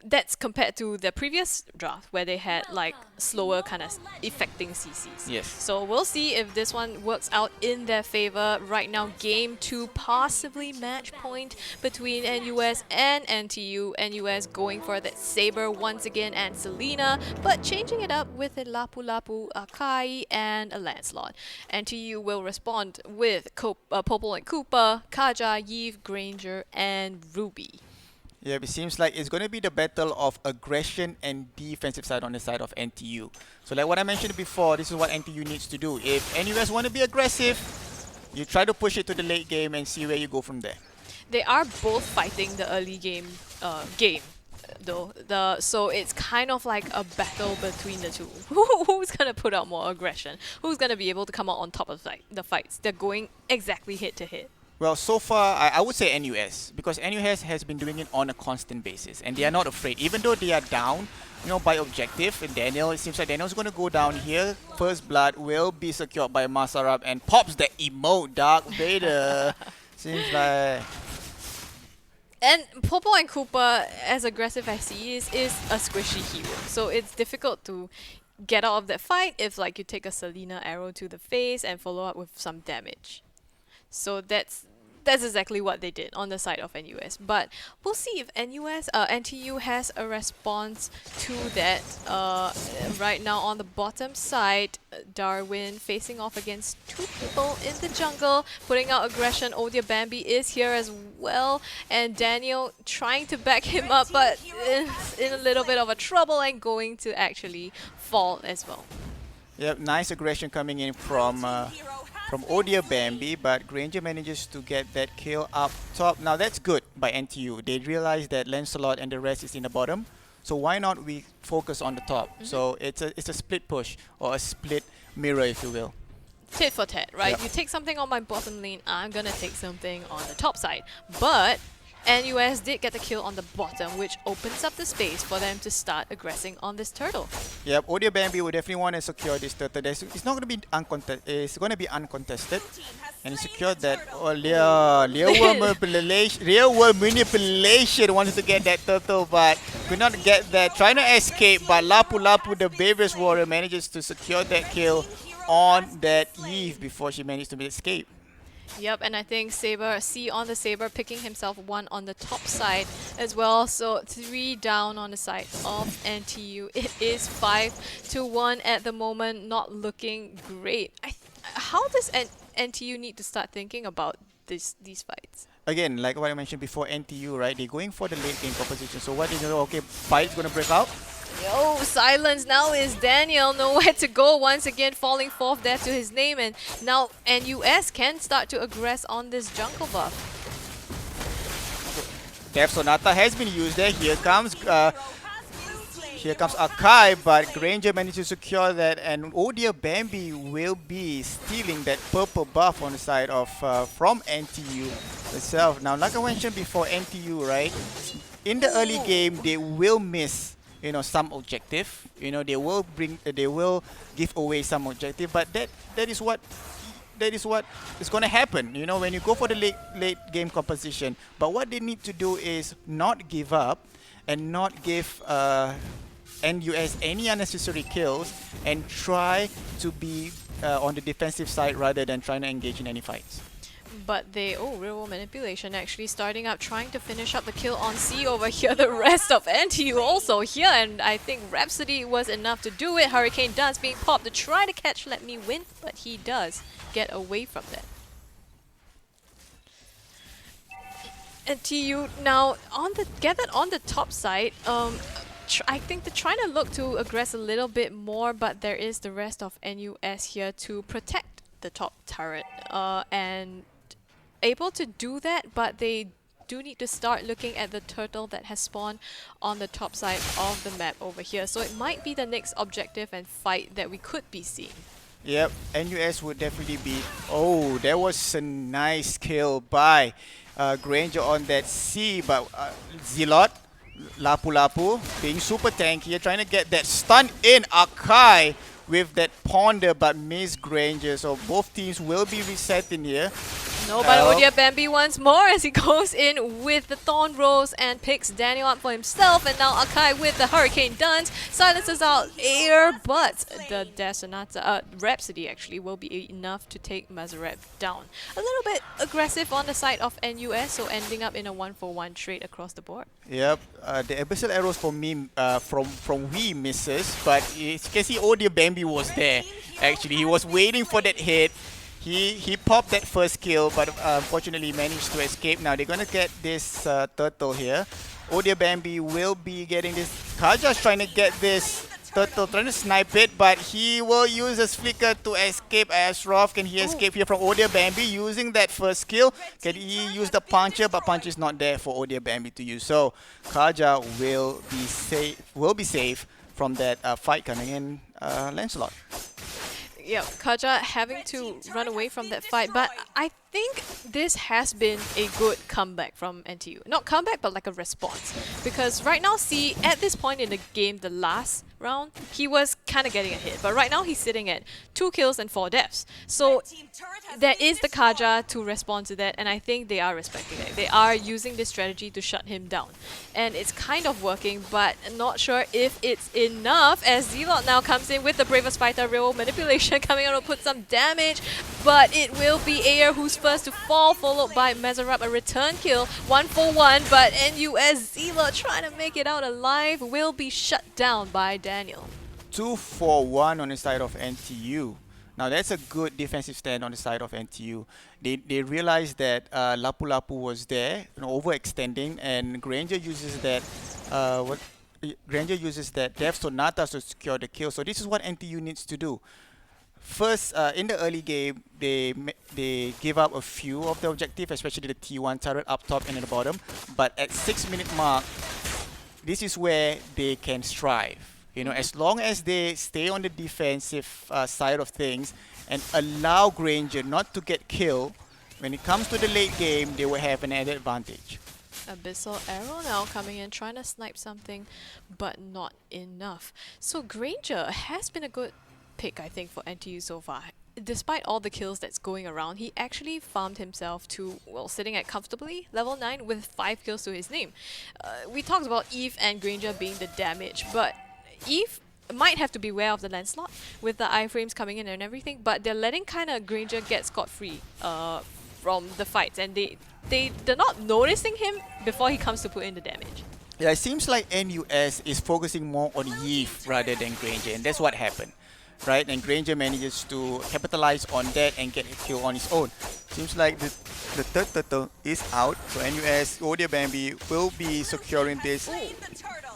that's compared to the previous draft where they had like slower kind of affecting CCs. Yes. So we'll see if this one works out in their favor. Right now, game 2, possibly match point between NUS and NTU. NUS going for that Saber once again and Selena, but changing it up with a Lapu Lapu, Akai, and a Lancelot. NTU will respond with Popul and Koopa, Kaja, Yves, Granger, and Ruby. Yeah, it seems like it's going to be the battle of aggression and defensive side on the side of NTU. So like what I mentioned before, this is what NTU needs to do. If NUS want to be aggressive, you try to push it to the late game and see where you go from there. They are both fighting the early game though. So it's kind of like a battle between the two. Who's gonna put out more aggression? Who's gonna be able to come out on top of the fights? They're going exactly head to head. Well, so far, I would say NUS, because NUS has been doing it on a constant basis, and they are not afraid. Even though they are down, by objective, and Daniel, it seems like Daniel's going to go down here. First blood will be secured by Masarab, and pops that emote, Dark Vader. Seems like... And Popul and Koopa, as aggressive as he is a squishy hero. So it's difficult to get out of that fight if like you take a Selena arrow to the face and follow up with some damage. So that's exactly what they did on the side of NUS. But we'll see if NTU has a response to that. Right now on the bottom side, Darwin facing off against 2 people in the jungle, putting out aggression. Odia Bambi is here as well, and Daniel trying to back him up, but is in a little bit of a trouble and going to actually fall as well. Yep, nice aggression coming in from Odia Bambi, but Granger manages to get that kill up top. Now that's good by NTU. They realize that Lancelot and the rest is in the bottom, so why not we focus on the top? So it's a split push or a split mirror, if you will. tit for tat, right? Yep. You take something on my bottom lane, I'm gonna take something on the top side. But NUS did get the kill on the bottom, which opens up the space for them to start aggressing on this turtle. Yep, Audio Bambi will definitely want to secure this turtle. It's not going to be uncontested. It's going to be uncontested, and he secured that. Oh, real world manipulation wanted to get that turtle, but could not get that. Trying to escape, but Lapu Lapu, the bravest warrior, manages to secure that kill on that Eve before she managed to escape. Yep, and I think Saber, C on the Saber, picking himself one on the top side as well. So 3 down on the side of NTU. It is 5-1 at the moment, not looking great. How does NTU need to start thinking about these fights? Again, like what I mentioned before, NTU, right? They're going for the late game composition. So what they know, okay, fight's gonna break out. Yo, silence now is Daniel, nowhere to go, once again falling fourth there to his name, and now NUS can start to aggress on this jungle buff. Death Sonata has been used there. Here comes Akai, but Granger managed to secure that, and Odia Bambi will be stealing that purple buff on the side of from NTU itself. Now, like I mentioned before, NTU, right? In the early game, they will miss, you know, some objective. You know, they will give away some objective, but that is what is going to happen, you know, when you go for the late game composition. But what they need to do is not give up and not give NUS any unnecessary kills, and try to be on the defensive side rather than trying to engage in any fights. But they, real world manipulation actually starting up, trying to finish up the kill on C over here. The rest of NTU also here, and I think Rhapsody was enough to do it. Hurricane Dance being popped to try to catch Let Me Win, but he does get away from that. NTU now gathered on the top side. I think they're trying to look to aggress a little bit more, but there is the rest of NUS here to protect the top turret, and able to do that, but they do need to start looking at the turtle that has spawned on the top side of the map over here. So it might be the next objective and fight that we could be seeing. Yep, NUS would definitely be... Oh, there was a nice kill by Granger on that C, but Zealot, Lapu Lapu, being super tanky here, trying to get that stun in. Akai with that Ponder, but Miss Granger. So both teams will be resetting here. No, but Odia Bambi once more as he goes in with the Thorn Rose and picks Daniel up for himself. And now Akai with the Hurricane Dance silences out Air, but the Death Sonata, Rhapsody actually will be enough to take Mazarep down. A little bit aggressive on the side of NUS, so ending up in a 1-for-1 trade across the board. Yep, the Abyssal Arrows for me from Wii misses, but as you can see, Odia Bambi was there. Actually, he was waiting for that hit. He popped that first kill, but unfortunately managed to escape. Now they're gonna get this turtle here. Odia Bambi will be getting this. Kaja's trying to get this turtle, trying to snipe it, but he will use his flicker to escape. Ashraf, can he escape here from Odia Bambi using that first kill? Can he use the puncher? But puncher is not there for Odia Bambi to use. So Kaja will be safe from that fight coming in. Lancelot. Yeah, Kaja having to run away from that fight, but I think this has been a good comeback from NTU. Not comeback, but like a response. Because right now, see, at this point in the game, the last round, he was kind of getting a hit. But right now, he's sitting at 2 kills and 4 deaths. So there is the Kaja to respond to that, and I think they are respecting it. They are using this strategy to shut him down. And it's kind of working, but not sure if it's enough, as Zealot now comes in with the Bravest Fighter real manipulation coming out to put some damage, but it will be Ayer who's first to fall, followed by Mazarab, a return kill, 1-for-1, but NUS Zealot trying to make it out alive will be shut down by Daniel. 2-for-1 on the side of NTU. Now that's a good defensive stand on the side of NTU. They realized that Lapu Lapu was there, you know, overextending, and Granger uses that Death Sonata to secure the kill. So this is what NTU needs to do. First, in the early game, they give up a few of the objective, especially the T1 turret up top and at the bottom. But at 6-minute mark, this is where they can strive. As long as they stay on the defensive side of things and allow Granger not to get killed, when it comes to the late game, they will have an added advantage. Abyssal Arrow now coming in, trying to snipe something, but not enough. So Granger has been a good pick, I think, for NTU so far. Despite all the kills that's going around, he actually farmed himself to, well, sitting at comfortably level 9 with 5 kills to his name. We talked about Eve and Granger being the damage, but Eve might have to beware of the Lancelot with the iframes coming in and everything, but they're letting kind of Granger get scot-free from the fights, and they're not noticing him before he comes to put in the damage. Yeah, it seems like NUS is focusing more on Eve rather than Granger, and that's what happened. Right, and Granger manages to capitalize on that and get a kill on his own. Seems like the third turtle is out, so NUS Odia Bambi will be securing this.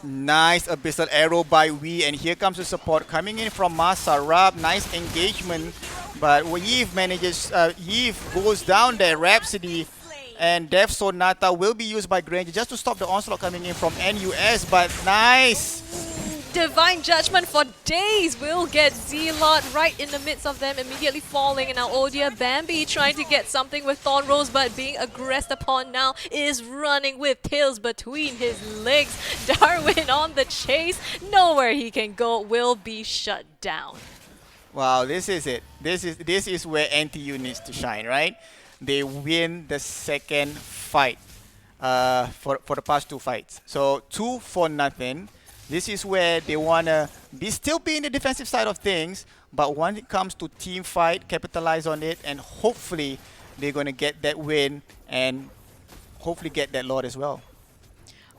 Nice Abyssal Arrow by Wee, and here comes the support coming in from Masarab. Nice engagement, but Eve manages, Eve goes down there. Rhapsody and Death Sonata will be used by Granger just to stop the onslaught coming in from NUS, but nice! Divine Judgment for days will get Zealot right in the midst of them, immediately falling. And now Odia Bambi trying to get something with Thorn Rose, but being aggressed upon now, is running with tails between his legs. Darwin on the chase, nowhere he can go, will be shut down. Wow, this is it. This is where NTU needs to shine, right? They win the second fight for the past 2 fights. So 2-0. This is where they want to still be in the defensive side of things, but when it comes to team fight, capitalize on it, and hopefully they're going to get that win and hopefully get that Lord as well.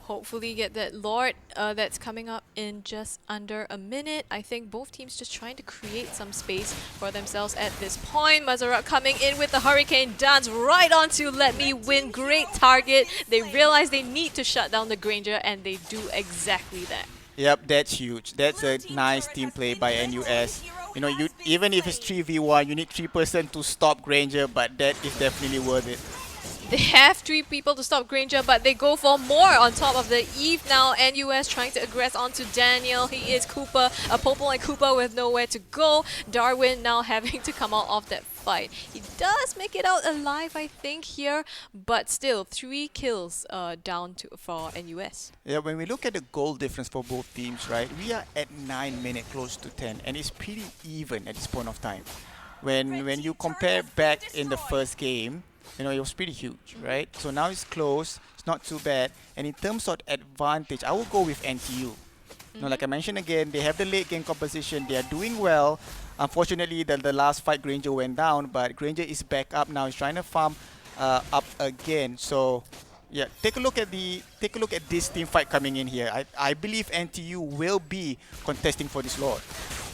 Hopefully get that Lord that's coming up in just under a minute. I think both teams just trying to create some space for themselves at this point. Mazarab coming in with the Hurricane Dance right onto Let Me Win. Great target. They realize they need to shut down the Granger, and they do exactly that. Yep, that's huge. That's a nice team play by NUS. Even if it's 3v1, you need 3% to stop Granger, but that is definitely worth it. They have 3 people to stop Granger, but they go for more on top of the Eve now. NUS trying to aggress onto Daniel. He is Koopa, a Popol and Koopa with nowhere to go. Darwin now having to come out of that fight. He does make it out alive, I think, here, but still 3 kills down for NUS. Yeah, when we look at the goal difference for both teams, right, we are at 9 minutes, close to 10, and it's pretty even at this point of time. When you compare back in the first game, it was pretty huge, right? So now it's close, it's not too bad. And in terms of advantage, I will go with NTU. Like I mentioned again, they have the late game composition, they are doing well. Unfortunately, the last fight Granger went down, but Granger is back up now. He's trying to farm up again. So yeah, take a look at this team fight coming in here. I believe NTU will be contesting for this Lord.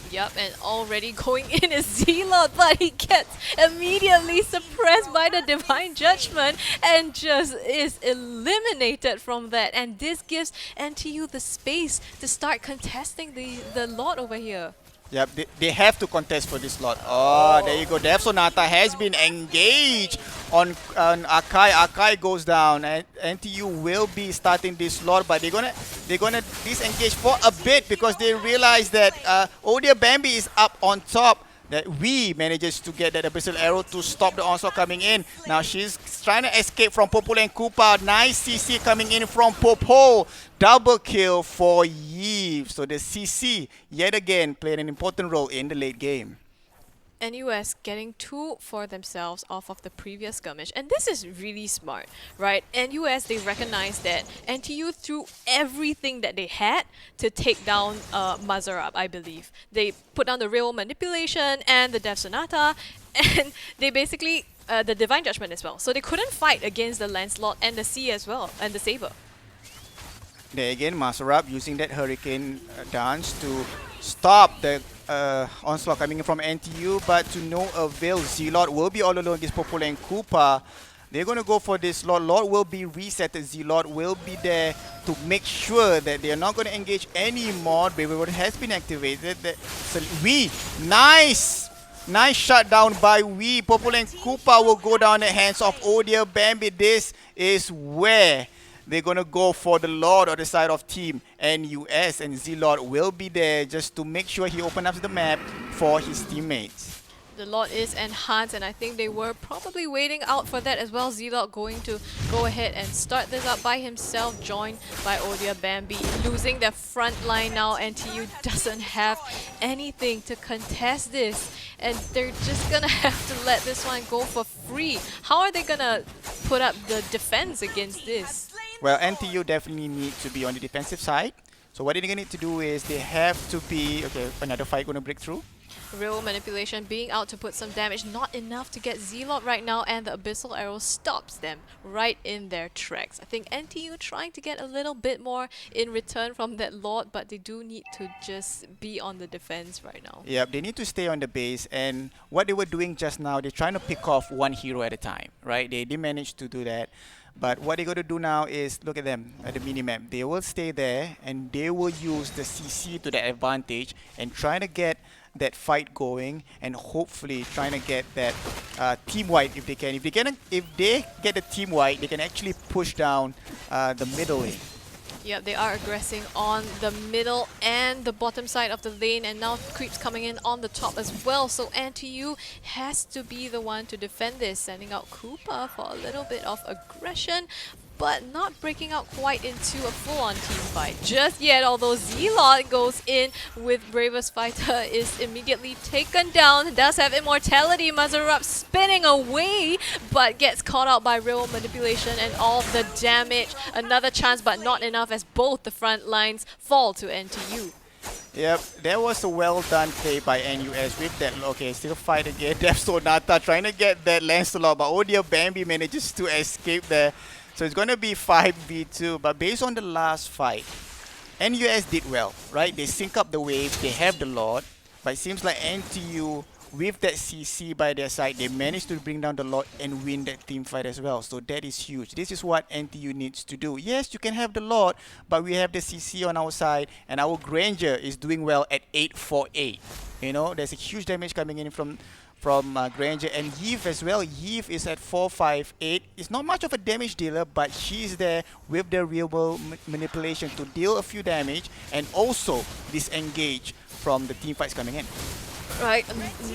Yep, and already going in is Zealot, but he gets immediately suppressed by the Divine Judgment and just is eliminated from that. And this gives NTU the space to start contesting the Lord over here. Yep, they have to contest for this lot. Oh, there you go. Death Sonata has been engaged on Akai. Akai goes down, and NTU will be starting this lot, but they're gonna disengage for a bit because they realize that Odia Bambi is up on top. That Wee manages to get that Abyssal Arrow to stop the onslaught coming in. Now she's trying to escape from Popol and Koopa. Nice CC coming in from Popol. Double kill for Eve. So the CC, yet again, played an important role in the late game. NUS getting 2 for themselves off of the previous skirmish, and this is really smart, right? NUS, they recognize that NTU threw everything that they had to take down Mazarab, I believe. They put down the real manipulation and the Death Sonata, and they basically the Divine Judgment as well. So they couldn't fight against the Lancelot and the Sea as well, and the Saber. There again, Mazarab using that Hurricane Dance to stop the onslaught coming in from NTU, but to no avail. Zealot will be all alone against Popol and Koopa. They're going to go for this Lord. Lord will be resetted. Zealot will be there to make sure that they are not going to engage anymore. Baby has been activated. So nice shutdown by Wee. Popol and Koopa will go down the hands of Odia Bambi. This is where they're going to go for the Lord on the side of Team NUS, and Z-Lord will be there just to make sure he opens up the map for his teammates. The lot is enhanced, and I think they were probably waiting out for that as well. Z-Lot going to go ahead and start this up by himself, joined by Odia Bambi. Losing their front line now, NTU doesn't have anything to contest this, and they're just gonna have to let this one go for free. How are they gonna put up the defense against this? Well, NTU definitely need to be on the defensive side. So what they're going to need to do is they have to be... Okay, another fight going to break through. Real manipulation being out to put some damage, not enough to get Z-Lot right now, and the Abyssal Arrow stops them right in their tracks. I think NTU trying to get a little bit more in return from that Lord, but they do need to just be on the defense right now. Yeah, they need to stay on the base, and what they were doing just now, they're trying to pick off one hero at a time, right? They did manage to do that. But what they're going to do now is, look at them at the minimap. They will stay there, and they will use the CC to their advantage and try to get that fight going, and hopefully trying to get that team white if they can. If they get the team white, they can actually push down the middle lane. Yeah, they are aggressing on the middle and the bottom side of the lane, and now creeps coming in on the top as well. So NTU has to be the one to defend this, sending out Koopa for a little bit of aggression, but not breaking out quite into a full-on team fight just yet, although Z-Lot goes in with Bravest Fighter, is immediately taken down, does have immortality. Mazarab spinning away, but gets caught out by real manipulation and all the damage. Another chance, but not enough, as both the front lines fall to NTU. Yep, that was a well done play by NUS with that. Okay, still fight again. Death Sonata trying to get that Lancelot, but Odia Bambi manages to escape there. So it's going to be 5v2, but based on the last fight, NUS did well, right? They sync up the wave, they have the Lord, but it seems like NTU, with that CC by their side, they managed to bring down the Lord and win that team fight as well. So that is huge. This is what NTU needs to do. Yes, you can have the Lord, but we have the CC on our side, and our Granger is doing well at 848. You know, there's a huge damage coming in from Granger, and Yves as well. Yves is at 458. It's not much of a damage dealer, but she's there with the real world manipulation to deal a few damage and also disengage from the team fights coming in. Right,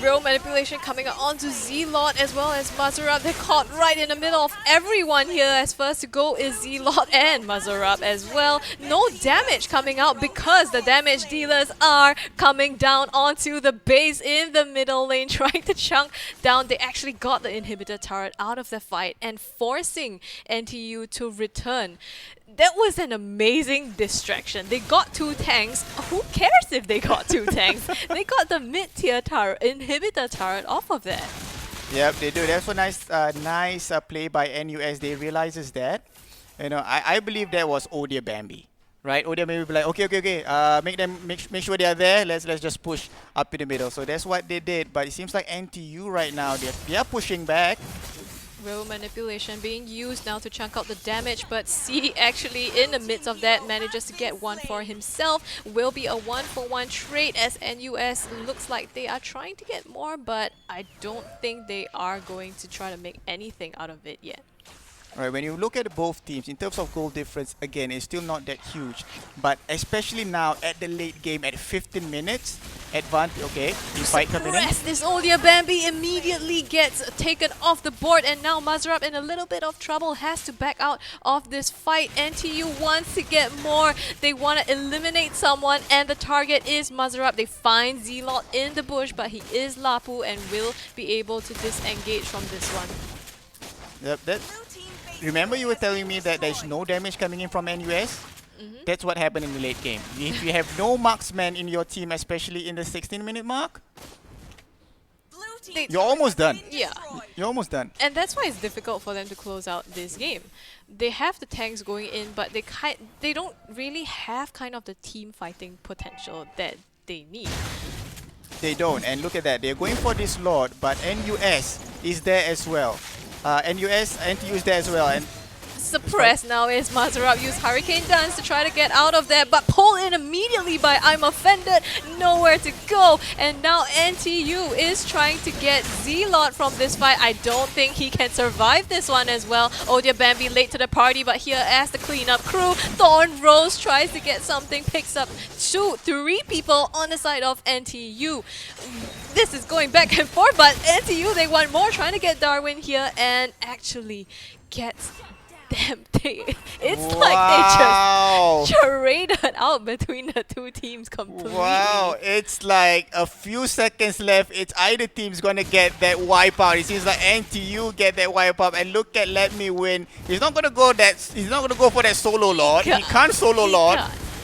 real manipulation coming onto Z-Lot as well as Mazarab. They're caught right in the middle of everyone here, as first to go is Z-Lot and Mazarab as well. No damage coming out because the damage dealers are coming down onto the base in the middle lane, trying to chunk down. They actually got the inhibitor turret out of the fight and forcing NTU to return. That was an amazing distraction. They got 2 tanks. Who cares if they got 2 tanks? They got the mid-tier turret, inhibitor turret off of that. Yep, they do. That's a nice play by NUS. They realizes that. You know, I believe that was Odia Bambi, right? Odia Bambi will be like, okay, make sure they are there. Let's just push up in the middle. So that's what they did. But it seems like NTU right now, they are pushing back. Real manipulation being used now to chunk out the damage, but C actually in the midst of that manages to get one for himself. Will be a 1-for-1 trade, as NUS looks like they are trying to get more, but I don't think they are going to try to make anything out of it yet. Right, when you look at both teams, in terms of goal difference, again, it's still not that huge. But especially now at the late game at 15 minutes, advantage, okay, you fight coming in. This Odia Bambi immediately gets taken off the board, and now Mazarab in a little bit of trouble, has to back out of this fight. NTU wants to get more. They want to eliminate someone, and the target is Mazarab. They find Z-Lot in the bush, but he is Lapu and will be able to disengage from this one. Yep, remember you were telling me that there's no damage coming in from NUS? That's what happened in the late game. If you have no marksman in your team, especially in the 16-minute mark, you're almost done. Yeah. You're almost done. And that's why it's difficult for them to close out this game. They have the tanks going in, but they don't really have kind of the team fighting potential that they need. They don't, and look at that. They're going for this Lord, but NUS is there as well. NTU is there as well, and suppressed now is Mazarab. Use Hurricane Dance to try to get out of there, but pulled in immediately by I'm Offended. Nowhere to go. And now NTU is trying to get Z-Lot from this fight. I don't think he can survive this one as well. Oh dear, Bambi late to the party, but here as the cleanup crew, Thorn Rose tries to get something, picks up 3 people on the side of NTU. This is going back and forth, but NTU, they want more, trying to get Darwin here and actually gets them. It's like they just traded out between the two teams completely. Wow, it's like a few seconds left. It's either team's gonna get that wipeout. It seems like NTU get that wipeout, and look at Let Me Win. He's not gonna go for that solo Lord. He can't solo Lord.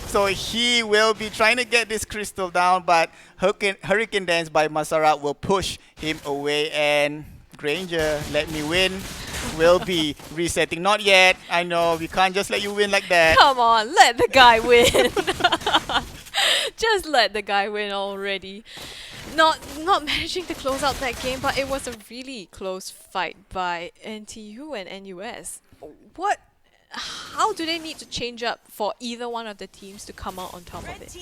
So he will be trying to get this crystal down, but Hurricane Dance by Mazarab will push him away, and Granger, Let Me Win, will be resetting. Not yet. I know, we can't just let you win like that. Come on, let the guy win. Just let the guy win already. Not managing to close out that game, but it was a really close fight by NTU and NUS. How do they need to change up for either one of the teams to come out on top of it?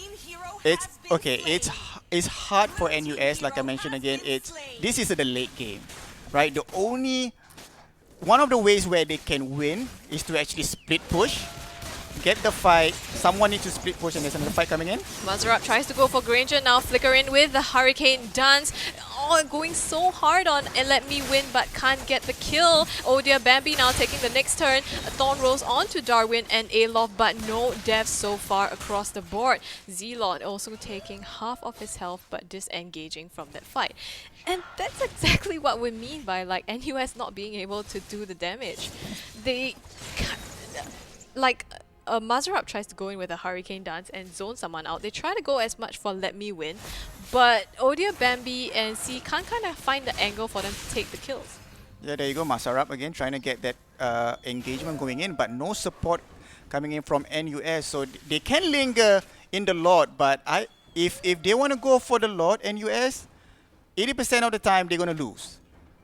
It's okay. It's hard for NUS, like I mentioned again. This is the late game, right? One of the ways where they can win is to actually split push, get the fight. Someone needs to split push, and there's another fight coming in. Mazarab tries to go for Granger now, flicker in with the Hurricane Dance. Oh, going so hard on and Let Me Win, but can't get the kill. Oh dear, Bambi now taking the next turn. Thorn rolls onto Darwin and Alof, but no deaths so far across the board. Z-Lot also taking half of his health, but disengaging from that fight. And that's exactly what we mean by like NUS not being able to do the damage. They Mazarab tries to go in with a Hurricane Dance and zone someone out. They try to go as much for Let Me Win, but Odia, Bambi, and C can't kind of find the angle for them to take the kills. Yeah, there you go. Mazarab again trying to get that engagement going in, but no support coming in from NUS. So they can linger in the Lord, but if they want to go for the Lord, NUS, 80% of the time they're gonna lose,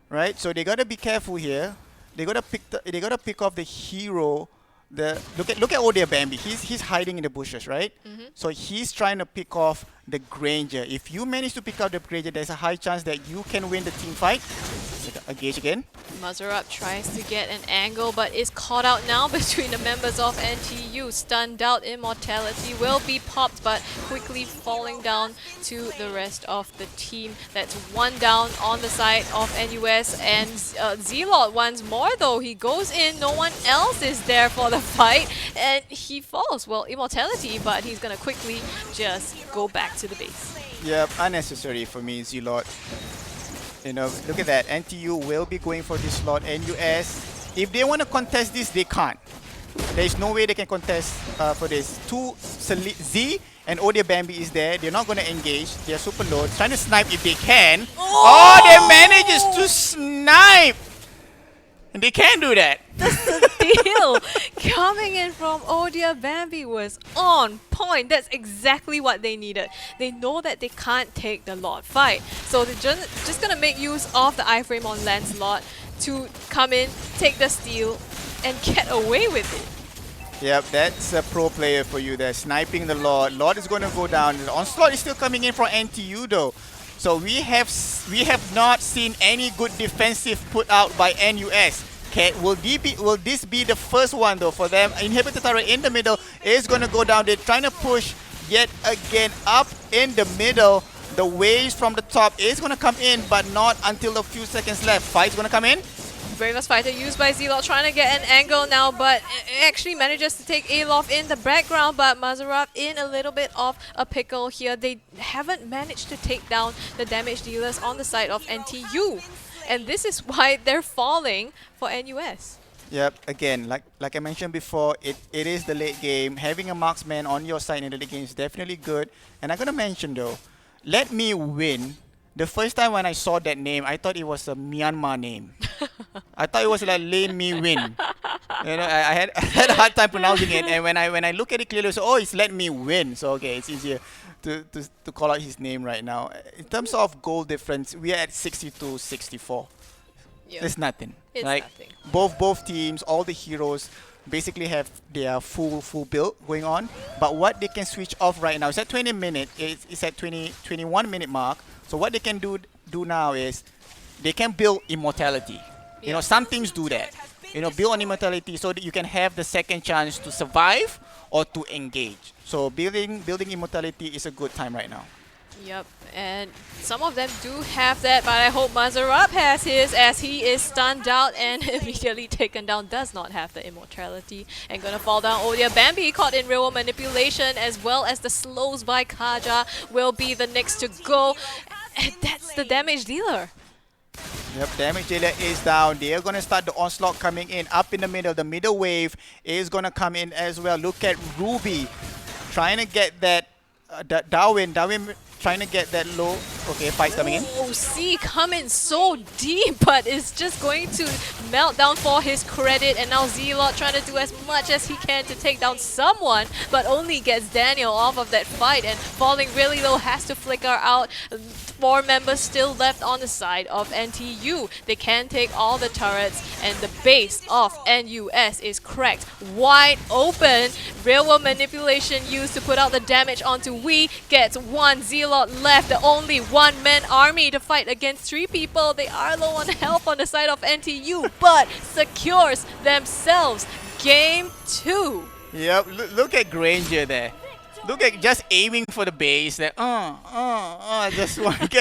right? So they gotta be careful here. They gotta pick off the hero. Look at Odia Bambi. He's hiding in the bushes, right? So he's trying to pick off the Granger. If you manage to pick out the Granger, there's a high chance that you can win the team fight. Engage again. Mazarab tries to get an angle, but is caught out now between the members of NTU. Stunned out, Immortality will be popped, but quickly falling down to the rest of the team. That's one down on the side of NUS, and Z-Lot once more though. He goes in, no one else is there for the fight, and he falls. Well, Immortality, but he's gonna quickly just go back to the base. Yep, unnecessary for me, Z-Lot. You know, look at that. NTU will be going for this slot. NUS, if they want to contest this, they can't. There's no way they can contest for this. Z and Odia Bambi is there. They're not going to engage. They're super low. Trying to snipe if they can. Oh, they manages to snipe! And they can do that. That's the deal. Coming in from Odia Bambi was on point. That's exactly what they needed. They know that they can't take the Lord fight. So they're just going to make use of the iframe on Lancelot to come in, take the steal, and get away with it. Yep, that's a pro player for you there. Sniping the Lord. Lord is going to go down. The onslaught is still coming in from NTU though. So we have not seen any good defensive put out by NUS. Will this be the first one though for them? Inhibitor turret in the middle is going to go down. They're trying to push yet again up in the middle. The waves from the top is going to come in, but not until a few seconds left. Fight's going to come in. Bravest Fighter used by Z-Lot, trying to get an angle now, but it actually manages to take Alof in the background, but Mazarab in a little bit of a pickle here. They haven't managed to take down the damage dealers on the side of NTU. And this is why they're falling for NUS. Yep, again, like I mentioned before, it is the late game. Having a marksman on your side in the late game is definitely good. And I'm going to mention though, Let Me Win. The first time when I saw that name, I thought it was a Myanmar name. I thought it was like Let Me Win. You know, I had a hard time pronouncing it, and when I look at it clearly, so oh, it's Let Me Win. So okay, it's easier to call out his name right now. In terms of goal difference, we are at 62-64. Yep. It's nothing. It's Like nothing. both teams, all the heroes basically have their full build going on. But what they can switch off right now is at 20 minute. It's at 21 minute mark. So what they can do now is they can build immortality. You know, some teams do that. You know, build on immortality so that you can have the second chance to survive or to engage. So building immortality is a good time right now. Yep, and some of them do have that, but I hope Mazarab has his as he is stunned out and immediately taken down. Does not have the immortality and gonna fall down. Oh dear, Bambi caught in real manipulation as well as the slows by Kaja will be the next to go. And that's the damage dealer. Yep, damage dealer is down. They are going to start the onslaught coming in up in the middle. The middle wave is going to come in as well. Look at Ruby trying to get that Darwin trying to get that low. Okay, fights coming in. Oh, C coming so deep, but it's just going to melt down for his credit. And now Zealot trying to do as much as he can to take down someone, but only gets Daniel off of that fight and falling really low, has to flicker out. 4 members still left on the side of NTU. They can take all the turrets and the base of NUS is cracked wide open. Real world manipulation used to put out the damage onto Wii. Gets 1 Zealot left, the only 1-man army to fight against 3 people. They are low on health on the side of NTU, but secures themselves Game 2. Yep, look at Granger there. Look at just aiming for the base. That just want to get